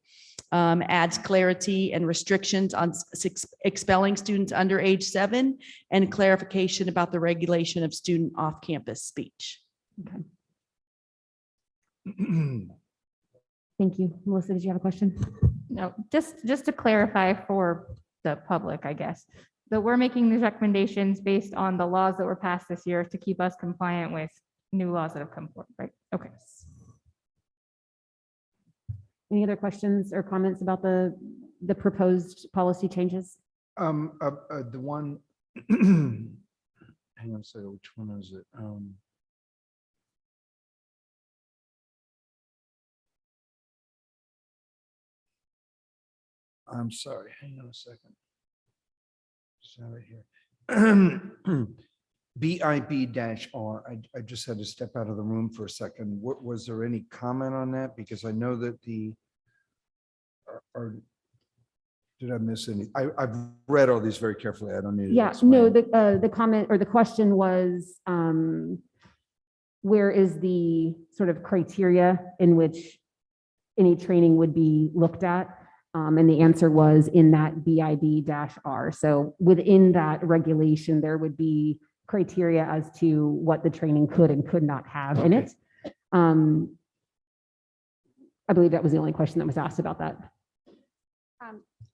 adds clarity and restrictions on expelling students under age 7 and clarification about the regulation of student off-campus speech. Okay. Thank you. Melissa, did you have a question? No, just to clarify for the public, I guess, that we're making these recommendations based on the laws that were passed this year to keep us compliant with new laws that have come forward, right? Okay. Any other questions or comments about the proposed policy changes? The one, hang on a second, which one is it? I'm sorry, hang on a second. Just have it here. BIB-R, I just had to step out of the room for a second. Was there any comment on that? Because I know that or did I miss any? I've read all these very carefully. I don't need to Yeah, explain. no, the comment or the question was, where is the sort of criteria in which any training would be looked at? And the answer was in that BIB-R. So within that regulation, there would be criteria as to what the training could and could not have in it. I believe that was the only question that was asked about that.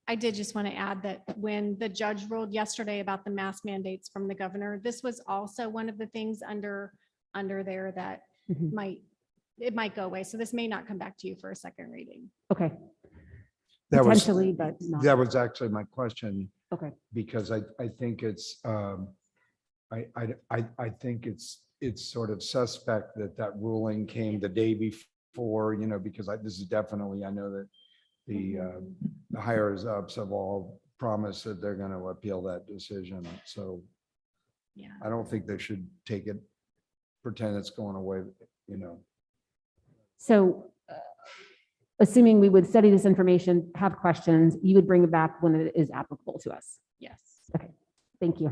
I did just want to add that when the judge ruled yesterday about the mask mandates from the governor, this was also one of the things under there that might go away. So this may not come back to you for a second reading. Okay. That was- Potentially, but not. That was actually my question. Okay. Because I think it's, I think it's sort of suspect that ruling came the day before, because this is definitely, I know that the higher ups have all promised that they're going to appeal that decision. So Yeah. I don't think they should take it, pretend it's going away, So assuming we would study this information, have questions, you would bring it back when it is applicable to us. Yes. Okay, thank you.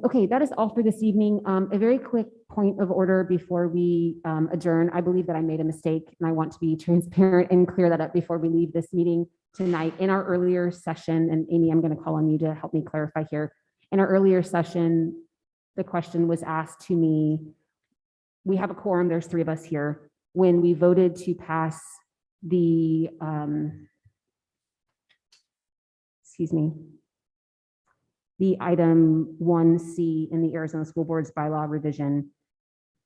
Okay, that is all for this evening. A very quick point of order before we adjourn. I believe that I made a mistake and I want to be transparent and clear that up before we leave this meeting tonight. In our earlier session, and Amy, I'm going to call on you to help me clarify here. In our earlier session, the question was asked to me, we have a quorum, there's 3 of us here. When we voted to pass the, the item 1C in the Arizona School Board's bylaw revision,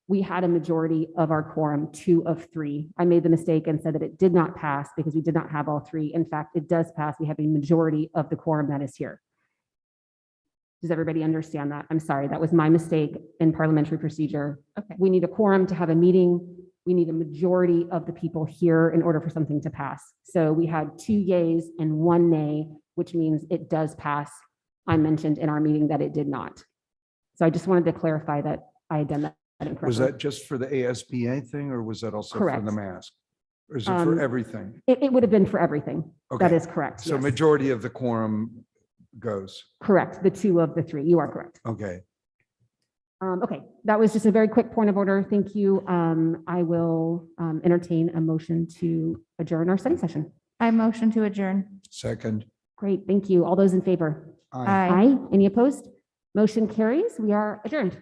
we had a majority of our quorum, 2 of 3. I made the mistake and said that it did not pass because we did not have all 3. In fact, it does pass. We have a majority of the quorum that is here. Does everybody understand that? I'm sorry, that was my mistake in parliamentary procedure. Okay. We need a quorum to have a meeting. We need a majority of the people here in order for something to pass. So we had 2 yays and 1 nay, which means it does pass. I mentioned in our meeting that it did not. So I just wanted to clarify that I had done that incorrectly. Was that just for the ASBA thing or was that also for Correct. the mask? Or is it for everything? It would have been for everything. That Okay. is correct. So yes. majority of the quorum goes. Correct. The 2 of the 3. You are correct. Okay. Okay, that was just a very quick point of order. Thank you. I will entertain a motion to adjourn our study session. I motion to adjourn. Second. Great, thank you. All those in favor? Aye. Aye. Aye. Any opposed? Motion carries. We are adjourned.